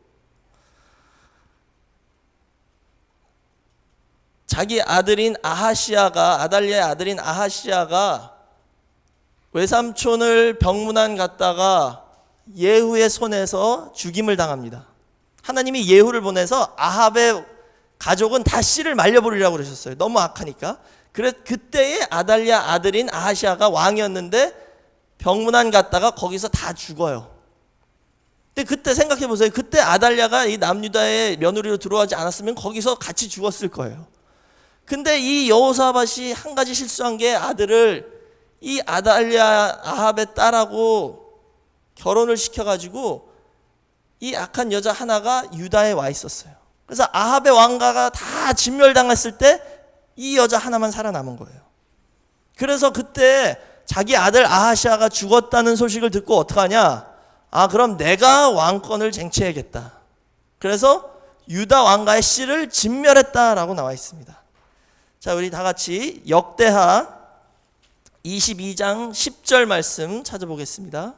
자기 아들인 아하시아가, 아달랴의 아들인 아하시아가 외삼촌을 병문안 갔다가 예후의 손에서 죽임을 당합니다. 하나님이 예후를 보내서 아합의 가족은 다 씨를 말려버리라고 그러셨어요. 너무 악하니까. 그때에 아달랴 아들인 아하시아가 왕이었는데 병문안 갔다가 거기서 다 죽어요. 근데 그때 생각해 보세요. 그때 아달랴가 이 남유다의 며느리로 들어가지 않았으면 거기서 같이 죽었을 거예요. 근데 이 여호사밧이 한 가지 실수한 게 아들을 이 아달랴 아합의 딸하고 결혼을 시켜가지고 이 악한 여자 하나가 유다에 와 있었어요. 그래서 아합의 왕가가 다 진멸당했을 때 이 여자 하나만 살아남은 거예요. 그래서 그때 자기 아들 아하시아가 죽었다는 소식을 듣고 어떡하냐? 아, 그럼 내가 왕권을 쟁취해야겠다. 그래서 유다 왕가의 씨를 진멸했다라고 나와 있습니다. 자, 우리 다 같이 역대하 22장 10절 말씀 찾아보겠습니다.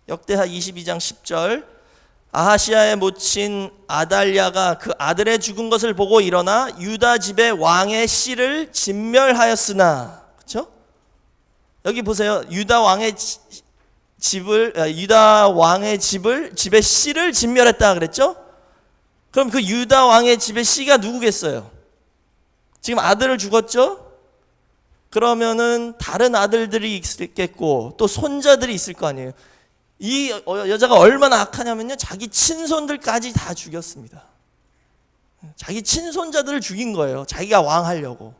역대하 22장 10절. 아하시아의 모친 아달랴가 그 아들의 죽은 것을 보고 일어나 유다 집의 왕의 씨를 진멸하였으나, 그렇죠? 여기 보세요. 유다 왕의 집의 씨를 진멸했다 그랬죠? 그럼 그 유다 왕의 집의 씨가 누구겠어요? 지금 아들을 죽었죠? 그러면은 다른 아들들이 있겠고 또 손자들이 있을 거 아니에요. 이 여자가 얼마나 악하냐면요, 자기 친손들까지 다 죽였습니다. 자기 친손자들을 죽인 거예요. 자기가 왕하려고.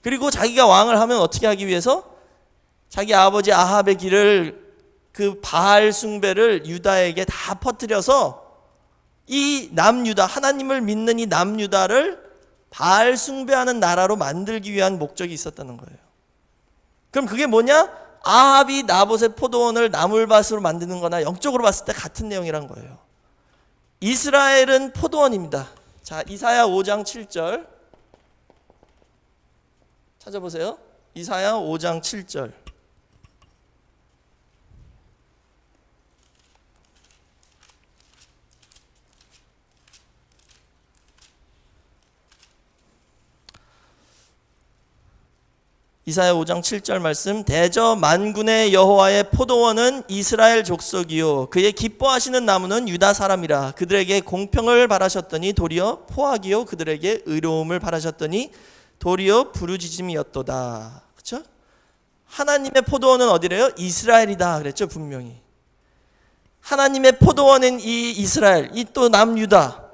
그리고 자기가 왕을 하면 어떻게 하기 위해서? 자기 아버지 아합의 길을, 그 바알 숭배를 유다에게 다 퍼뜨려서 이 남유다, 하나님을 믿는 이 남유다를 바알 숭배하는 나라로 만들기 위한 목적이 있었다는 거예요. 그럼 그게 뭐냐? 아합이 나봇의 포도원을 나물밭으로 만드는 거나 영적으로 봤을 때 같은 내용이란 거예요. 이스라엘은 포도원입니다. 자, 이사야 5장 7절 찾아보세요. 이사야 5장 7절. 이사야 5장 7절 말씀. 대저 만군의 여호와의 포도원은 이스라엘 족속이요 그의 기뻐하시는 나무는 유다 사람이라. 그들에게 공평을 바라셨더니 도리어 포악이요 그들에게 의로움을 바라셨더니 도리어 부르짖음이었도다. 그렇죠? 하나님의 포도원은 어디래요? 이스라엘이다 그랬죠, 분명히. 하나님의 포도원은 이 이스라엘, 이 또 남유다,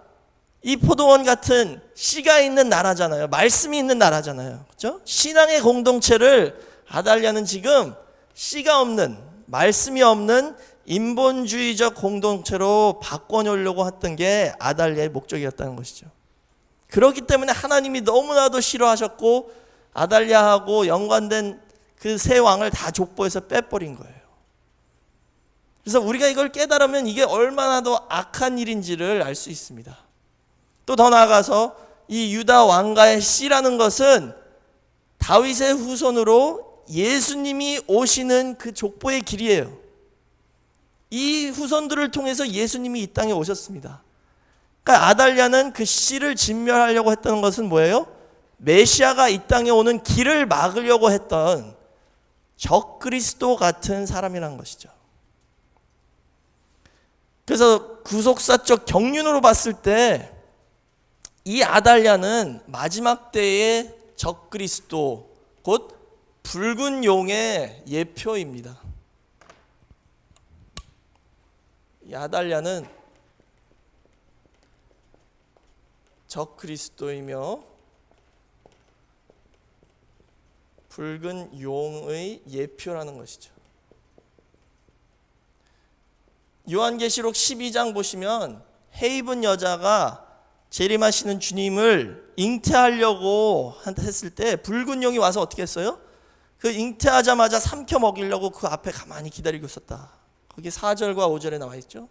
이 포도원 같은 씨가 있는 나라잖아요. 말씀이 있는 나라잖아요. 그렇죠? 신앙의 공동체를 아달랴는 지금 씨가 없는, 말씀이 없는 인본주의적 공동체로 바꿔놓으려고 했던 게 아달랴의 목적이었다는 것이죠. 그렇기 때문에 하나님이 너무나도 싫어하셨고 아달랴하고 연관된 그 세 왕을 다 족보에서 빼버린 거예요. 그래서 우리가 이걸 깨달으면 이게 얼마나 더 악한 일인지를 알 수 있습니다. 또 더 나아가서 이 유다 왕가의 씨라는 것은 다윗의 후손으로 예수님이 오시는 그 족보의 길이에요. 이 후손들을 통해서 예수님이 이 땅에 오셨습니다. 그러니까 아달랴는 그 씨를 진멸하려고 했던 것은 뭐예요? 메시아가 이 땅에 오는 길을 막으려고 했던 적그리스도 같은 사람이라는 것이죠. 그래서 구속사적 경륜으로 봤을 때 이 아달랴는 마지막 때의 적그리스도, 곧 붉은 용의 예표입니다. 이 아달랴는 적그리스도이며 붉은 용의 예표라는 것이죠. 요한계시록 12장 보시면 헤이븐 여자가 재림하시는 주님을 잉태하려고 했을 때 붉은 용이 와서 어떻게 했어요? 그 잉태하자마자 삼켜 먹이려고 그 앞에 가만히 기다리고 있었다. 거기 4절과 5절에 나와 있죠.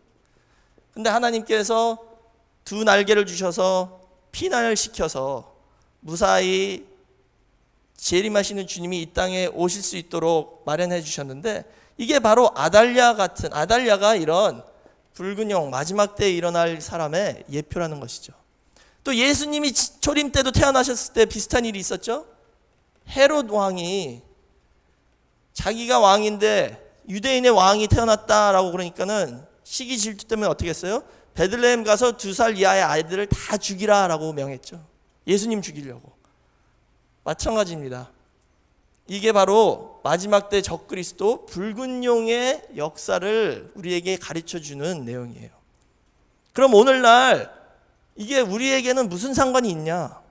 근데 하나님께서 두 날개를 주셔서 피난을 시켜서 무사히 재림하시는 주님이 이 땅에 오실 수 있도록 마련해 주셨는데, 이게 바로 아달랴가 이런 붉은 용, 마지막 때에 일어날 사람의 예표라는 것이죠. 또 예수님이 초림 때도 태어나셨을 때 비슷한 일이 있었죠. 헤롯 왕이 자기가 왕인데 유대인의 왕이 태어났다라고 그러니까는 시기 질투 때문에 어떻게 했어요? 베들레헴 가서 2살 이하의 아이들을 다 죽이라라고 명했죠. 예수님 죽이려고. 마찬가지입니다. 이게 바로 마지막 때 적그리스도 붉은 용의 역사를 우리에게 가르쳐주는 내용이에요. 그럼 오늘날 이게 우리에게는 무슨 상관이 있냐?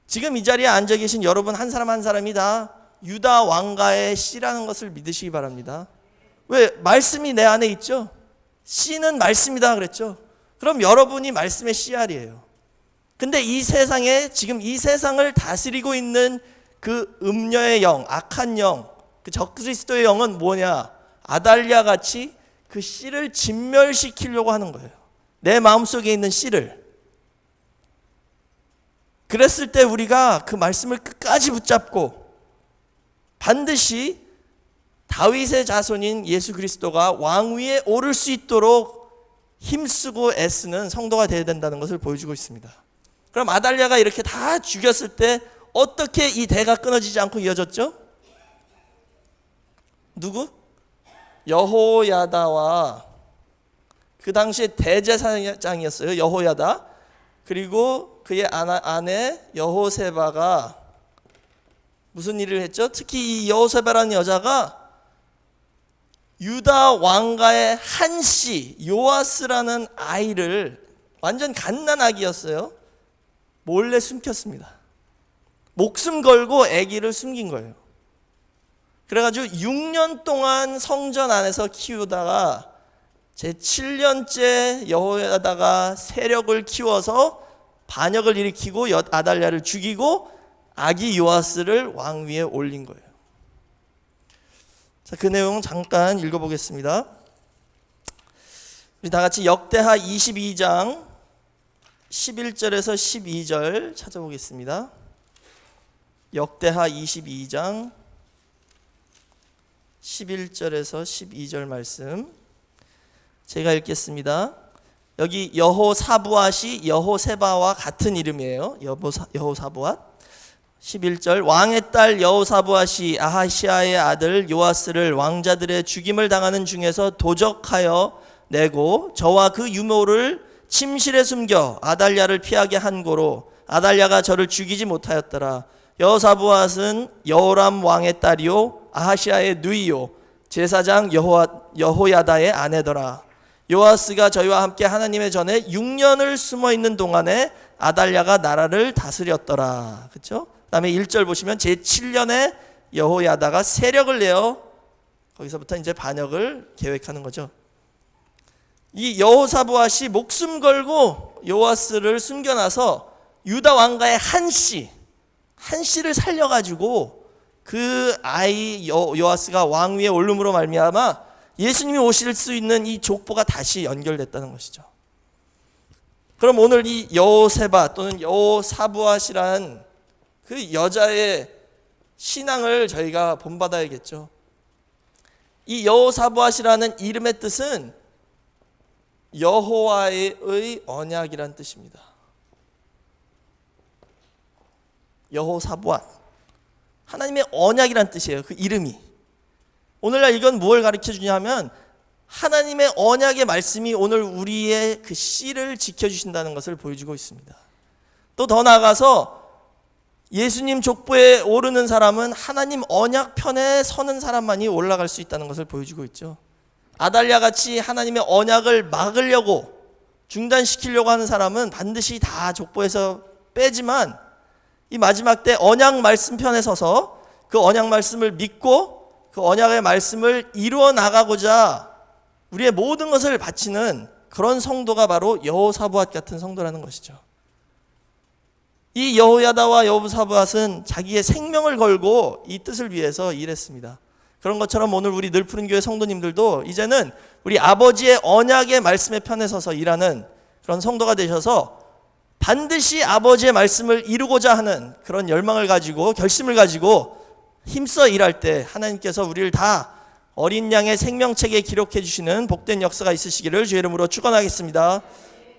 지금 이 자리에 앉아 계신 여러분 한 사람 한 사람이 다 유다 왕가의 씨라는 것을 믿으시기 바랍니다. 왜? 말씀이 내 안에 있죠? 씨는 말씀이다 그랬죠? 그럼 여러분이 말씀의 씨알이에요. 근데 이 세상에, 지금 이 세상을 다스리고 있는 그 음녀의 영, 악한 영, 그 적그리스도의 영은 뭐냐? 아달랴 같이 그 씨를 진멸시키려고 하는 거예요. 내 마음속에 있는 씨를. 그랬을 때 우리가 그 말씀을 끝까지 붙잡고 반드시 다윗의 자손인 예수 그리스도가 왕위에 오를 수 있도록 힘쓰고 애쓰는 성도가 되어야 된다는 것을 보여주고 있습니다. 그럼 아달랴가 이렇게 다 죽였을 때 어떻게 이 대가 끊어지지 않고 이어졌죠? 누구? 여호야다와, 그 당시에 대제사장이었어요. 여호야다. 그리고 그의 아내 여호세바가 무슨 일을 했죠? 특히 이 여호세바라는 여자가 유다 왕가의 한씨 요아스라는 아이를, 완전 갓난아기였어요, 몰래 숨겼습니다. 목숨 걸고 아기를 숨긴 거예요. 그래가지고 6년 동안 성전 안에서 키우다가 제7년째 여호야다가 세력을 키워서 반역을 일으키고 아달랴를 죽이고 아기 요아스를 왕위에 올린 거예요. 자, 그 내용 잠깐 읽어보겠습니다. 우리 다 같이 역대하 22장 11절에서 12절 찾아보겠습니다. 역대하 22장 11절에서 12절 말씀 제가 읽겠습니다. 여기 여호사부앗이 여호세바와 같은 이름이에요. 여호사부앗. 11절, 왕의 딸 여호사부앗이 아하시아의 아들 요아스를 왕자들의 죽임을 당하는 중에서 도적하여 내고 저와 그 유모를 침실에 숨겨 아달랴를 피하게 한 고로 아달랴가 저를 죽이지 못하였더라. 여호사부앗은 여호람 왕의 딸이요 아하시아의 누이요 제사장 여호야다의 아내더라. 요아스가 저희와 함께 하나님의 전에 6년을 숨어 있는 동안에 아달랴가 나라를 다스렸더라. 그렇죠? 그다음에 1절 보시면 제7년에 여호야다가 세력을 내어 거기서부터 이제 반역을 계획하는 거죠. 이 여호사부앗이 목숨 걸고 요아스를 숨겨놔서 유다 왕가의 한씨를 살려가지고 그 아이 요아스가 왕위에 오름으로 말미암아 예수님이 오실 수 있는 이 족보가 다시 연결됐다는 것이죠. 그럼 오늘 이 여호세바 또는 여호사부앗이란 그 여자의 신앙을 저희가 본받아야겠죠. 이 여호사부앗이라는 이름의 뜻은 여호와의 언약이란 뜻입니다. 여호사부앗, 하나님의 언약이란 뜻이에요. 그 이름이. 오늘날 이건 무엇을 가르쳐 주냐면 하나님의 언약의 말씀이 오늘 우리의 그 씨를 지켜주신다는 것을 보여주고 있습니다. 또 더 나아가서 예수님 족보에 오르는 사람은 하나님 언약 편에 서는 사람만이 올라갈 수 있다는 것을 보여주고 있죠. 아달랴 같이 하나님의 언약을 막으려고 중단시키려고 하는 사람은 반드시 다 족보에서 빼지만 이 마지막 때 언약 말씀 편에 서서 그 언약 말씀을 믿고 그 언약의 말씀을 이루어 나가고자 우리의 모든 것을 바치는 그런 성도가 바로 여호사밧 같은 성도라는 것이죠. 이 여호야다와 여호사밧은 자기의 생명을 걸고 이 뜻을 위해서 일했습니다. 그런 것처럼 오늘 우리 늘푸른 교회 성도님들도 이제는 우리 아버지의 언약의 말씀에 편에 서서 일하는 그런 성도가 되셔서 반드시 아버지의 말씀을 이루고자 하는 그런 열망을 가지고 결심을 가지고 힘써 일할 때 하나님께서 우리를 다 어린 양의 생명책에 기록해 주시는 복된 역사가 있으시기를 주의 이름으로 축원하겠습니다.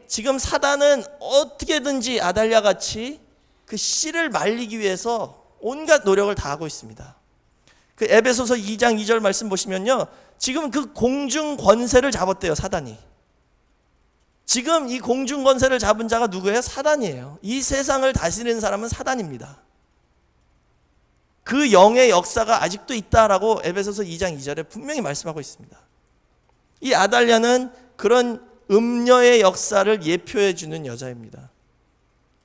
지금 사단은 어떻게든지 아달랴 같이 그 씨를 말리기 위해서 온갖 노력을 다하고 있습니다. 그 에베소서 2장 2절 말씀 보시면요, 지금 그 공중 권세를 잡았대요, 사단이. 지금 이 공중 권세를 잡은 자가 누구예요? 사단이에요. 이 세상을 다스리는 사람은 사단입니다. 그 영의 역사가 아직도 있다라고 에베소서 2장 2절에 분명히 말씀하고 있습니다. 이 아달랴는 그런 음녀의 역사를 예표해 주는 여자입니다.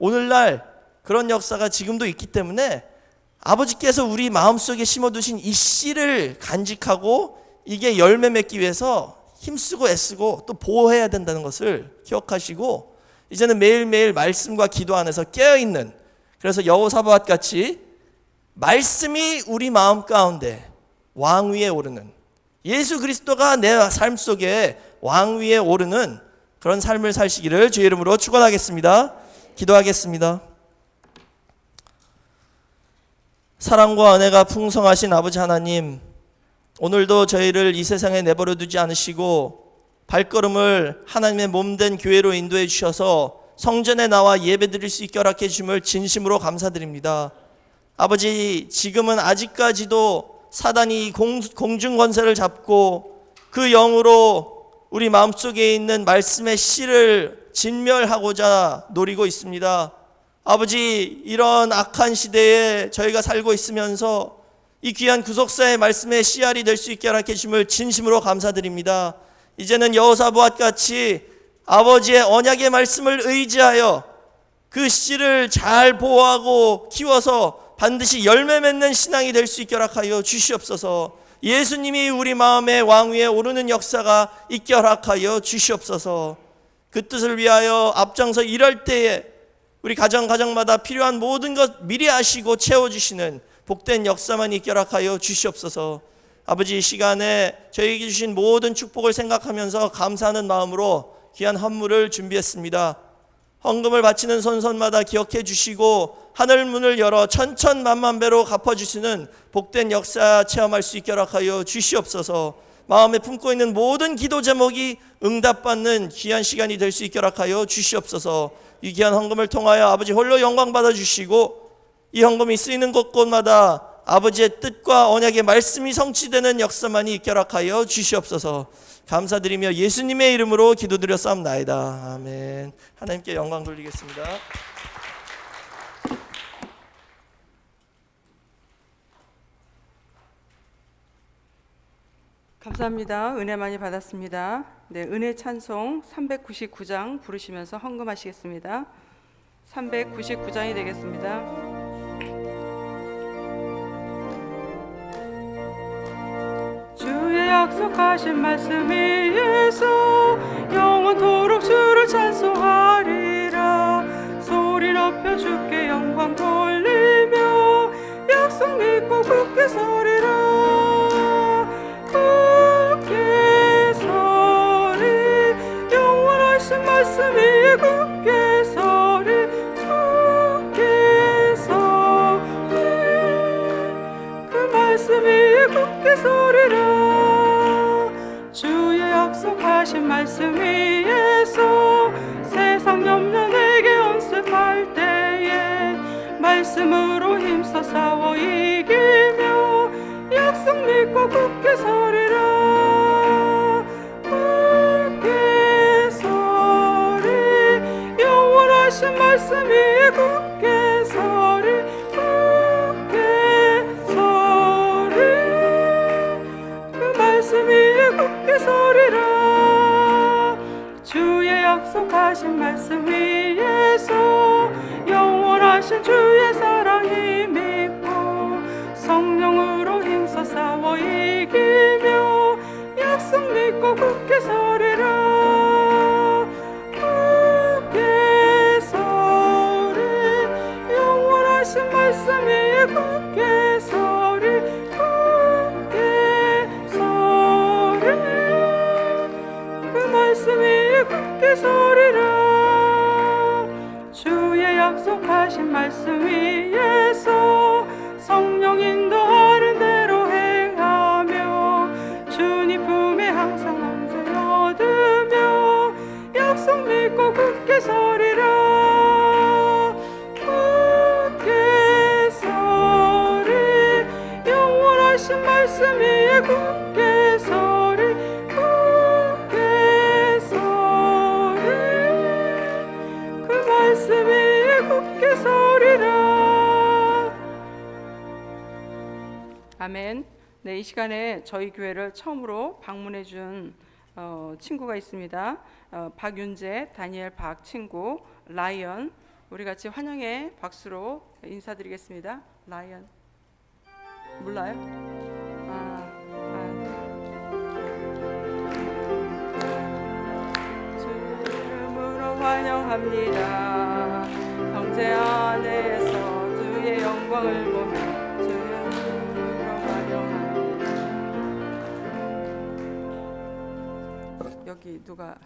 오늘날 그런 역사가 지금도 있기 때문에 아버지께서 우리 마음속에 심어두신 이 씨를 간직하고 이게 열매 맺기 위해서 힘쓰고 애쓰고 또 보호해야 된다는 것을 기억하시고 이제는 매일매일 말씀과 기도 안에서 깨어있는, 그래서 여호사밧 같이 말씀이 우리 마음 가운데 왕위에 오르는, 예수 그리스도가 내 삶 속에 왕위에 오르는 그런 삶을 사시기를 주의 이름으로 축원하겠습니다. 기도하겠습니다. 사랑과 은혜가 풍성하신 아버지 하나님, 오늘도 저희를 이 세상에 내버려 두지 않으시고 발걸음을 하나님의 몸된 교회로 인도해 주셔서 성전에 나와 예배드릴 수 있게 허락해 주심을 진심으로 감사드립니다. 아버지, 지금은 아직까지도 사단이 공중 권세를 잡고 그 영으로 우리 마음속에 있는 말씀의 씨를 진멸하고자 노리고 있습니다. 아버지, 이런 악한 시대에 저희가 살고 있으면서 이 귀한 구속사의 말씀의 씨알이 될 수 있게 허락해 주심을 진심으로 감사드립니다. 이제는 여호사밧 같이 아버지의 언약의 말씀을 의지하여 그 씨를 잘 보호하고 키워서 반드시 열매 맺는 신앙이 될 수 있게 허락하여 주시옵소서. 예수님이 우리 마음의 왕위에 오르는 역사가 있게 허락하여 주시옵소서. 그 뜻을 위하여 앞장서 일할 때에 우리 가정마다 필요한 모든 것 미리 아시고 채워주시는 복된 역사만 있게 허락하여 주시옵소서. 아버지, 이 시간에 저희에게 주신 모든 축복을 생각하면서 감사하는 마음으로 귀한 헌물을 준비했습니다. 헌금을 바치는 손손마다 기억해 주시고 하늘 문을 열어 천천만만배로 갚아주시는 복된 역사 체험할 수 있게 허락하여 주시옵소서. 마음에 품고 있는 모든 기도 제목이 응답받는 귀한 시간이 될 수 있게 허락하여 주시옵소서. 이 귀한 헌금을 통하여 아버지 홀로 영광 받아주시고 이 헌금이 쓰이는 곳곳마다 아버지의 뜻과 언약의 말씀이 성취되는 역사만이 있게 허락하여 주시옵소서. 감사드리며 예수님의 이름으로 기도드렸사옵나이다. 아멘. 하나님께 영광 돌리겠습니다. 감사합니다. 은혜 많이 받았습니다. 네, 은혜 찬송 399장 부르시면서 헌금하시겠습니다. 399장이 되겠습니다. 주의 약속하신 말씀 위에서 영원토록 주를 찬송하리라. 소리 높여 주께 영광 돌리며 약속 믿고 굳게 서리라. 굳게 서리, 영원하신 말씀 위에 굳게 서리. 굳게 서리, 그 말씀 위에 굳게 서리라. 주의 약속하신 말씀 위에서 세상 염려 내게 온습할 때에 말씀으로 힘써 싸워 이기며 약속 믿고 굳게 서리라. 굳게 서리, 영원하신 말씀 위에 굳게 서리. 굳게 서리, 그 말씀 위에 굳게 서리라. 주의 약속하신 말씀 위에서 영원하신 주의 사랑 힘입고 성령으로 힘써 싸워 이기며 약속 믿고 굳게 서리라. 굳게 서리라. 주의 약속하신 말씀 위에서 성령 인도하는 대로 행하며 주님 품에 항상 안전 얻으며 약속 믿고 굳게 서리라. 굳게 서리 영원하신 말씀 위에 굳게 서리 굳게 서리 그 말씀 위에 굳게 서리라. 아멘. 네, 이 시간에 저희 교회를 처음으로 방문해 준 친구가 있습니다. 박윤재, 다니엘 박 친구, 라이언. 우리 같이 환영의 박수로 인사드리겠습니다. 라이언. 몰라요? 주 이름으로 환영합니다. 형제 안에서 주의 영광을 보며 주 이름으로 환영합니다. 여기 누가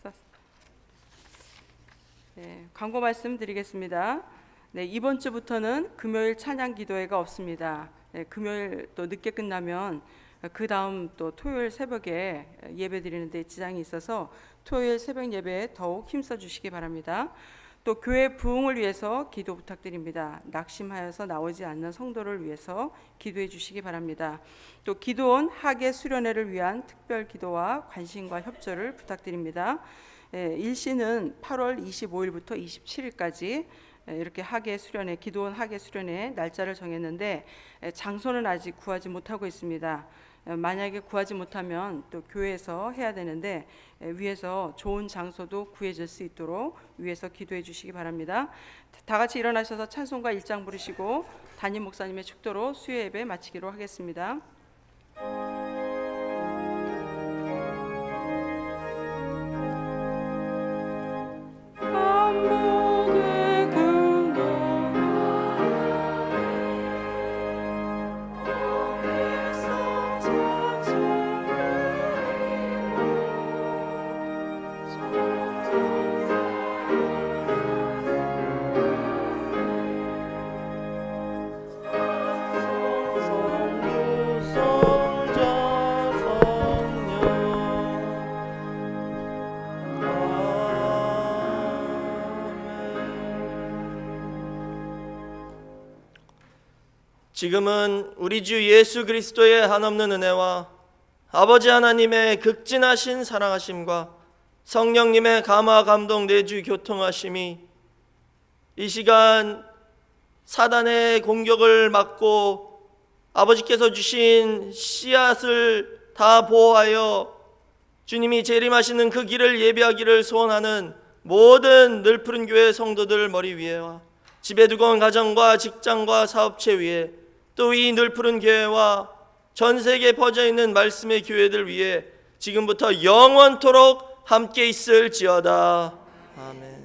썼어? 네, 광고 말씀드리겠습니다. 네, 이번 주부터는 금요일 찬양 기도회가 없습니다. 네, 금요일 또 늦게 끝나면 그 다음 또 토요일 새벽에 예배 드리는데 지장이 있어서 토요일 새벽 예배에 더욱 힘써 주시기 바랍니다. 또 교회 부흥을 위해서 기도 부탁드립니다. 낙심하여서 나오지 않는 성도를 위해서 기도해 주시기 바랍니다. 또 기도원 학예 수련회를 위한 특별 기도와 관심과 협조를 부탁드립니다. 일시는 8월 25일부터 27일까지 이렇게 학예 수련회, 기도원 학예 수련회 날짜를 정했는데 장소는 아직 구하지 못하고 있습니다. 만약에 구하지 못하면 또 교회에서 해야 되는데 위에서 좋은 장소도 구해질 수 있도록 위에서 기도해 주시기 바랍니다. 다 같이 일어나셔서 찬송가 1장 부르시고 담임 목사님의 축도로 수요 예배 마치기로 하겠습니다. 지금은 우리 주 예수 그리스도의 한없는 은혜와 아버지 하나님의 극진하신 사랑하심과 성령님의 감화 감동 내주 교통하심이 이 시간 사단의 공격을 막고 아버지께서 주신 씨앗을 다 보호하여 주님이 재림하시는 그 길을 예비하기를 소원하는 모든 늘푸른 교회 성도들 머리 위에와 집에 두고 온 가정과 직장과 사업체 위에 또 이 늘푸른 교회와 전 세계에 퍼져 있는 말씀의 교회들 위에 지금부터 영원토록 함께 있을지어다. 아멘.